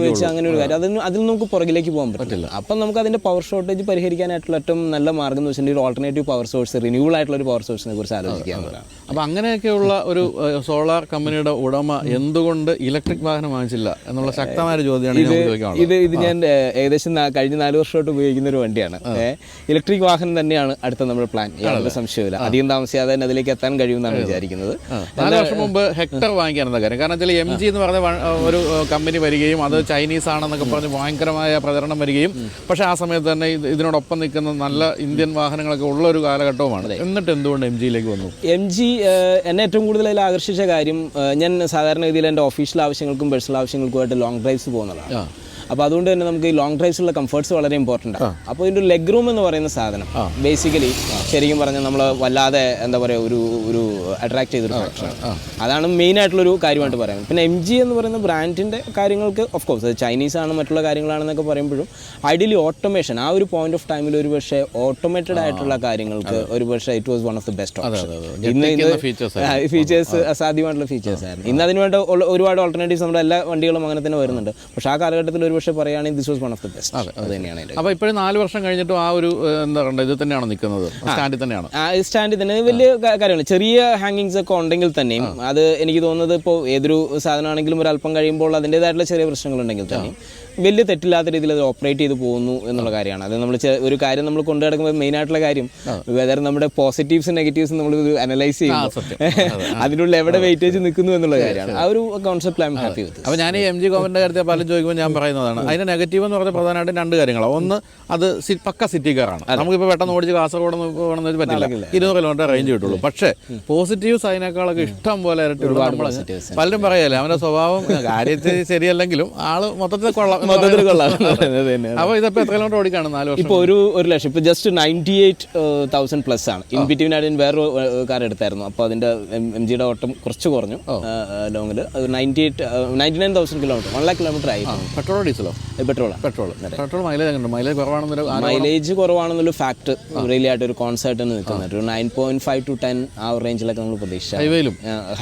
വെച്ച് അങ്ങനെ ഒരു കാര്യം അതിൽ നമുക്ക് പുറകിലേക്ക് പോകാൻ പറ്റില്ല. അപ്പം നമുക്ക് അതിൻ്റെ പവർ ഷോർട്ടേജ് പരിഹരിക്കാനായിട്ടുള്ള ഏറ്റവും നല്ല മാർഗ്ഗം എന്ന് വെച്ചിട്ടുണ്ടെങ്കിൽ ഒരു ഓൾട്ടർനേറ്റീവ് പവർ സോഴ്സ്, റിന്യൂവബിൾ ആയിട്ടുള്ള ഒരു പവർ സോഴ്സിനെ കുറിച്ച് ആലോചിക്കാവുന്നതാണ്. അപ്പോൾ അങ്ങനെയൊക്കെയുള്ള ഒരു സോളാർ കമ്പനിയുടെ ഉടമ എന്തുകൊണ്ട് ഇലക്ട്രിക് വാഹനം വാങ്ങിച്ചില്ല എന്നുള്ള ശക്തമായ ഒരു ചോദ്യമാണ് ഇത് ഞാൻ ഏകദേശം കഴിഞ്ഞ 4 വർഷമായിട്ട് ഉപയോഗിക്കുന്ന ഒരു വണ്ടിയാണ്. ഇലക്ട്രിക് വാഹനം തന്നെയാണ് അടുത്ത നമ്മുടെ പ്ലാൻ. യാതൊരു സംശയമില്ല. അധികം താമസിയാതെ തന്നെ അതിലേക്ക് എത്താൻ കഴിയുമെന്നാണ് വിചാരിക്കുന്നത്. 4 വർഷം മുമ്പ് ഹെക്ടർ വാങ്ങിക്കാൻ എന്താ കാര്യം? കാരണം വെച്ചാൽ MG എന്ന് പറഞ്ഞ ഒരു കമ്പനി വരികയും അത് ചൈനീസ് ആണെന്നൊക്കെ പറഞ്ഞ് ഭയങ്കരമായ പ്രചരണം വരികയും, പക്ഷേ ആ സമയത്ത് തന്നെ ഇതിനോടൊപ്പം നിൽക്കുന്ന നല്ല ഇന്ത്യൻ വാഹനങ്ങളൊക്കെ ഉള്ള ഒരു കാലഘട്ടവുമാണ്. എന്നിട്ട് എന്തുകൊണ്ട് MGയിലേക്ക് വന്നു? MG എന്നെ ഏറ്റവും കൂടുതൽ അതിൽ ആകർഷിച്ച കാര്യം, ഞാൻ സാധാരണഗതിയിൽ എൻ്റെ ഒഫീഷ്യൽ ആവശ്യങ്ങൾക്കും പേഴ്സണൽ ആവശ്യങ്ങൾക്കുമായിട്ട് ലോങ് ഡ്രൈവ്സ് പോകുന്നതാണ്. അപ്പോൾ അതുകൊണ്ട് തന്നെ നമുക്ക് ഈ ലോങ് ഡ്രൈവ്സിലുള്ള കംഫർട്ട്സ് വളരെ ഇമ്പോർട്ടൻ്റ് ആണ്. അപ്പോൾ ഇതിൻ്റെ ലെഗ് റൂം എന്ന് പറയുന്ന സാധനം ബേസിക്കലി ശരിക്കും പറഞ്ഞാൽ നമ്മൾ വല്ലാതെ എന്താ പറയുക ഒരു അട്രാക്ട് ചെയ്തൊരു ഫാക്ടറാണ്. അതാണ് മെയിൻ ആയിട്ടുള്ളൊരു കാര്യമായിട്ട് പറയുന്നത്. പിന്നെ MG എന്ന് പറയുന്ന ബ്രാൻഡിൻ്റെ കാര്യങ്ങൾക്ക് ഓഫ് കോഴ്സ് അത് ചൈനീസ് ആണ്, മറ്റുള്ള കാര്യങ്ങളാണെന്നൊക്കെ പറയുമ്പോഴും ഐഡിയലി ഓട്ടോമേഷൻ ആ ഒരു പോയിന്റ് ഓഫ് ടൈമിൽ ഒരു പക്ഷേ ഓട്ടോമേറ്റഡ് ആയിട്ടുള്ള കാര്യങ്ങൾക്ക് ഒരു പക്ഷേ it was one of the best option. Features അസാധ്യമായിട്ടുള്ള ഫീച്ചേഴ്സ് ആയിരുന്നു. ഇന്ന് അതിനുവേണ്ട ഒരുപാട് ഓൾട്ടർനേറ്റീവ്സ് നമ്മുടെ എല്ലാ വണ്ടികളും അങ്ങനെ തന്നെ വരുന്നുണ്ട്. പക്ഷേ ആ കാലഘട്ടത്തിൽ ഒരു പക്ഷേ പറയുകയാണെങ്കിൽ this was one of the best. അത് തന്നെയാണ്. അപ്പോൾ ഇപ്പോഴും 4 വർഷം കഴിഞ്ഞിട്ടും ആ ഒരു എന്താ പറയുക ഇത് തന്നെയാണ് നിൽക്കുന്നത്, സ്റ്റാൻഡിൽ തന്നെയാണ്. സ്റ്റാൻഡിൽ തന്നെ വലിയ കാര്യങ്ങൾ, ചെറിയ ഹാങ്ങിങ്സ് ഒക്കെ ഉണ്ടെങ്കിൽ തന്നെയും അത് എനിക്ക് തോന്നുന്നത് ഇപ്പോൾ ഏതൊരു സാധനമാണെങ്കിലും ഒരു അല്പം കഴിയുമ്പോൾ അതിൻ്റേതായിട്ടുള്ള ചെറിയ പ്രശ്നങ്ങളുണ്ടെങ്കിൽ തന്നെയും വലിയ തെറ്റില്ലാത്ത രീതിയിൽ അത് ഓപ്പറേറ്റ് ചെയ്ത് പോകുന്നു എന്നുള്ള കാര്യമാണ്. അത് നമ്മൾ ഒരു കാര്യം നമ്മൾ കൊണ്ടു നടക്കുമ്പോൾ മെയിൻ ആയിട്ടുള്ള കാര്യം വെതർ നമ്മുടെ പോസിറ്റീവ്സും നെഗറ്റീവ്സും നമ്മൾ അനലൈസ് ചെയ്യുമ്പോൾ അതിനുള്ള എവിടെ വെയിറ്റേജ് നിൽക്കുന്നു എന്നുള്ള കാര്യമാണ്. ആ ഒരു concept I am happy with. അപ്പോൾ ഞാൻ ഈ MG ഗവൺമെൻറ് കാര്യത്തിൽ പലരും ചോദിക്കുമ്പോൾ ഞാൻ പറയുന്നതാണ് അതിൻ്റെ നെഗറ്റീവ് എന്ന് പറഞ്ഞാൽ പ്രധാനമായിട്ടും 2 കാര്യങ്ങളാണ്. ഒന്ന്, അത് പക്ക സിറ്റി കാറാണ്. നമുക്കിപ്പോൾ പെട്ടെന്ന് ഓടിച്ച് കാസർഗോഡ് പോകണമെന്ന് പറ്റില്ല, 200 കിലോമീറ്റർ റേഞ്ച് കിട്ടുള്ളൂ. പക്ഷേ പോസിറ്റീവ്സ് അതിനേക്കാളൊക്കെ ഇഷ്ടം പോലെ പലരും പറയല്ലേ അവൻ്റെ സ്വഭാവം കാര്യത്തിൽ ശരിയല്ലെങ്കിലും ആള് മൊത്തത്തിൽ കൊള്ളാം. അപ്പോൾ ഇതിപ്പോൾ എത്ര കിലോമീറ്റർ ഓടിക്കാണ് 4 വർഷം? ഇപ്പോൾ 1 ലക്ഷം, ഇപ്പോൾ ജസ്റ്റ് 98,000 പ്ലസ് ആണ്. ഇൻ ബിറ്റ്വീൻ ആയിട്ട് വേറൊരു കാർ എടുത്തായിരുന്നു. അപ്പോൾ അതിൻ്റെ MGയുടെ ഓട്ടം കുറച്ച് കുറഞ്ഞു. ലോങ്ങിൽ 99,000 കിലോമീറ്റർ, 1 lakh കിലോമീറ്റർ ആയി. പെട്രോളോ ഡീസലോ? പെട്രോൾ മൈലേജ് കുറവാണെന്നൊരു മൈലേജ് കുറവാണെന്നൊരു ഫാക്ട് റിയലി ആയിട്ട് ഒരു കോൺസെപ്റ്റ് തന്നെ നിൽക്കുന്നുണ്ട്. ഒരു 9.5 to 10 ആ റേഞ്ചിലൊക്കെ നമ്മൾ പ്രതീക്ഷിച്ചു.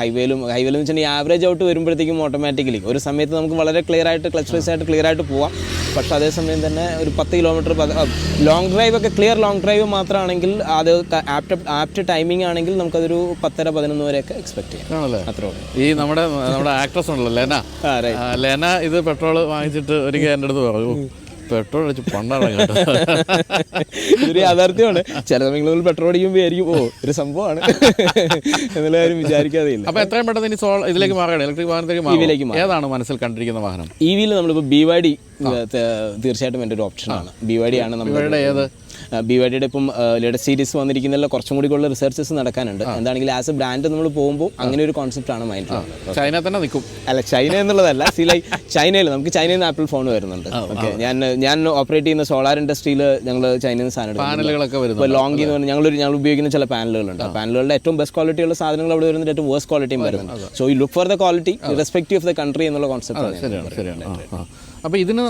ഹൈവേയിലും വെച്ചിട്ടുണ്ടെങ്കിൽ ആവറേജ് ഔട്ട് വരുമ്പോഴത്തേക്കും ഓട്ടോമാറ്റിക്കലി ഒരു സമയത്ത് നമുക്ക് വളരെ ക്ലിയർ ആയിട്ട് ക്ലച്ച് വൈസ് ആയിട്ട് ക്ലിയർ ആയിട്ട് പോവാം. പക്ഷെ അതേസമയം തന്നെ ഒരു 10 കിലോമീറ്റർ ലോങ് ഡ്രൈവ് ഒക്കെ ക്ലിയർ ലോങ് ഡ്രൈവ് മാത്രമാണെങ്കിൽ അത് ആപ്റ്റ് ടൈമിംഗ് ആണെങ്കിൽ നമുക്കതൊരു 10-11 വരെയൊക്കെ എക്സ്പെക്ട് ചെയ്യാം. അത്രേ. ഈ നമ്മുടെ ആക്ട്രസ് ഉണ്ടല്ലോ ലെന ഇത് പെട്രോൾ വാങ്ങിച്ചിട്ട് ഒരിക്കൽ എൻ്റെ അടുത്ത് പറഞ്ഞു പെട്രോൾ അടിച്ച് പണ്ടാണ് കേട്ടോ. ഇതൊരു യാഥാർത്ഥ്യമാണ്. ചില സമയങ്ങളിൽ പെട്രോൾ അടിക്കുമ്പോൾ ആയിരിക്കും ഒരു സംഭവമാണ് എന്നുള്ള കാര്യം വിചാരിക്കാതെ ഇല്ല. അപ്പോൾ എത്രയും പെട്ടെന്ന് ഇനി ഇതിലേക്ക് മാറുകയാണ്, ഇലക്ട്രിക് വാഹനത്തിലേക്ക് മാറും. ഏതാണ് മനസ്സിൽ കണ്ടിരിക്കുന്ന വാഹനം? EVയിൽ നമ്മളിപ്പോൾ BYD തീർച്ചയായിട്ടും എൻ്റെ ഒരു ഓപ്ഷനാണ്. BYD ആണ് നമ്മുടെ ഏത് BYDയുടെ ഇപ്പം ലേറ്റസ്റ്റ് സീരീസ് വന്നിരിക്കുന്നതിൽ കുറച്ചും കൂടി ഉള്ള റിസർച്ചസ് നടക്കാനുണ്ട്. എന്താണെങ്കിലും ആസ് എ ബ്രാൻഡ് നമ്മൾ പോകുമ്പോൾ അങ്ങനെ ഒരു കോൺസെപ്റ്റാണ് മൈൻഡിലുള്ളത്. ചൈന തന്നെ നിൽക്കും. അല്ല, ചൈന എന്നുള്ളതല്ല, ചൈനയിൽ നമുക്ക് ചൈനയിൽ നിന്ന് ആപ്പിൾ ഫോൺ വരുന്നുണ്ട്. ഓക്കെ, ഞാൻ ഓപ്പറേറ്റ് ചെയ്യുന്ന സോളാർ ഇൻഡസ്ട്രിയിൽ ഞങ്ങൾ ചൈനയിൽ നിന്ന് സാധനം പാനലുകളൊക്കെ വരുന്നു. ഇപ്പോൾ ലോങ്കി എന്ന് പറഞ്ഞാൽ ഞങ്ങൾ ഉപയോഗിക്കുന്ന ചില പാനലുകളുണ്ട്. ആ പാനലുകളുടെ ഏറ്റവും ബെസ്റ്റ് ക്വാളിറ്റിയുള്ള സാധനങ്ങൾ അവിടെ വരുന്നുണ്ട്, ഏറ്റവും വേഴ്സ്റ്റ് ക്വാളിറ്റിയും വരുന്നുണ്ട്. So you look for the quality irrespective of the country എന്നുള്ള കോൺസെപ്റ്റ്. ശരിയാണ്. അപ്പോൾ ഇതിന്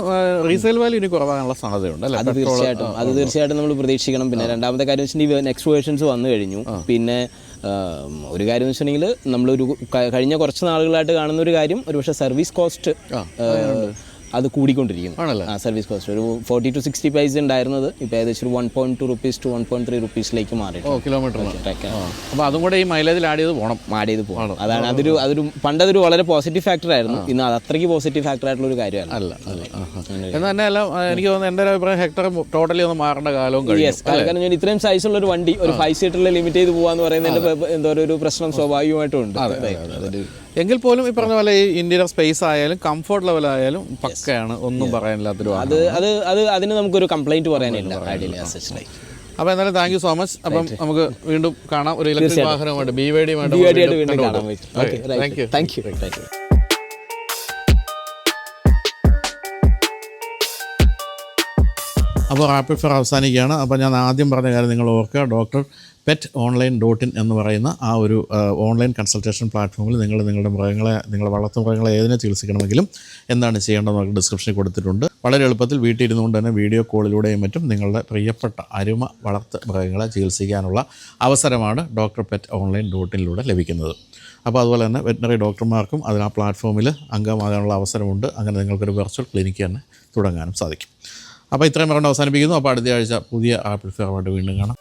റീസെയിൽ വാല്യൂ ഇനി കുറവാനുള്ള സാധ്യതയുണ്ട് അല്ലേ? അത് തീർച്ചയായിട്ടും നമ്മൾ പ്രതീക്ഷിക്കണം. പിന്നെ രണ്ടാമത്തെ കാര്യം വെച്ചിട്ടുണ്ടെങ്കിൽ നെക്സ്റ്റ് വേർഷൻസ് വന്നു കഴിഞ്ഞു. പിന്നെ ഒരു കാര്യം എന്ന് വെച്ചിട്ടുണ്ടെങ്കിൽ നമ്മളൊരു കഴിഞ്ഞ കുറച്ച് നാളുകളായിട്ട് കാണുന്ന ഒരു കാര്യം, ഒരുപക്ഷെ സർവീസ് കോസ്റ്റ് അത് കൂടിക്കൊണ്ടിരിക്കുന്നു. സർവീസ് കോസ്റ്റ് ഒരു 40 to 60 പൈസ ഉണ്ടായിരുന്നത് ഇപ്പോൾ ഏകദേശം ഒരു 1.2 rupees to 1.3 rupeesലേക്ക് മാറി. കിലോമീറ്റർ. അപ്പോൾ അതും കൂടെ ഈ മൈലേജിൽ ആഡ് ചെയ്ത് പോകണം. അതാണ് അതൊരു പണ്ടതൊരു വളരെ പോസിറ്റീവ് ഫാക്ടർ ആയിരുന്നു. ഇന്ന് അത് അത്രയ്ക്ക് പോസിറ്റീവ് ഫാക്ടർ ആയിട്ടുള്ള ഒരു കാര്യമല്ല. എന്ന് തന്നെ അല്ല, എനിക്ക് തോന്നുന്നു എൻ്റെ ഒരു അഭിപ്രായം ഹെക്ടർ ടോട്ടലി ഒന്ന് മാറേണ്ട കാലവും കഴിഞ്ഞു. കാരണം ഞാൻ ഇത്രയും സൈസുള്ള ഒരു വണ്ടി ഒരു 5 സീറ്ററിൽ ലിമിറ്റ് ചെയ്ത് പോകാന്ന് പറയുന്നതിന്റെ എന്തോ ഒരു പ്രശ്നം സ്വാഭാവികമായിട്ടും ഉണ്ട്. എങ്കിൽ പോലും ഈ പറഞ്ഞ പോലെ ഈ ഇന്ത്യയുടെ സ്പേസ് ആയാലും കംഫർട്ട് ലെവലായാലും പക്കയാണ്, ഒന്നും പറയാനില്ലാത്തൊരു. അതിന് നമുക്കൊരു കംപ്ലൈന്റ് പറയാനില്ല. അപ്പോൾ എന്തായാലും താങ്ക് യു സോ മച്ച്. അപ്പം നമുക്ക് വീണ്ടും കാണാം ഒരു ഇലക്ട്രിക് വാഹനമായിട്ട് BYD വീണ്ടും കാണാൻ പറ്റും. Thank you. അപ്പോൾ റാപ്പിഡ് ഫയർ അവസാനിക്കുകയാണ്. അപ്പോൾ ഞാൻ ആദ്യം പറഞ്ഞ കാര്യം നിങ്ങൾ ഓർക്കുക, drpet.online.in എന്ന് പറയുന്ന ആ ഒരു ഓൺലൈൻ കൺസൾട്ടേഷൻ പ്ലാറ്റ്ഫോമിൽ നിങ്ങളുടെ വളർത്തുമൃഗങ്ങളെ ഏതിനെ ചികിത്സിക്കണമെങ്കിലും എന്താണ് ചെയ്യേണ്ടതെന്ന് നമുക്ക് ഡിസ്ക്രിപ്ഷനിൽ കൊടുത്തിട്ടുണ്ട്. വളരെ എളുപ്പത്തിൽ വീട്ടിൽ ഇരുന്നുകൊണ്ട് തന്നെ വീഡിയോ കോളിലൂടെയും മറ്റും നിങ്ങളുടെ പ്രിയപ്പെട്ട അരുമ വളർത്ത് മൃഗങ്ങളെ ചികിത്സിക്കാനുള്ള അവസരമാണ് drpet.online.in ലഭിക്കുന്നത്. അപ്പോൾ അതുപോലെ തന്നെ വെറ്റിനറി ഡോക്ടർമാർക്കും അതിന് ആ പ്ലാറ്റ്ഫോമിൽ അംഗമാകാനുള്ള അവസരമുണ്ട്. അങ്ങനെ നിങ്ങൾക്കൊരു വെർച്വൽ ക്ലിനിക്ക് തന്നെ തുടങ്ങാനും സാധിക്കും. അപ്പോൾ ഇത്രയും പറഞ്ഞ് അവസാനിപ്പിക്കുന്നു. അപ്പോൾ അടുത്ത ആഴ്ച പുതിയ റാപ്പിഡ് ഫയറുമായിട്ട് വീണ്ടും കാണാം.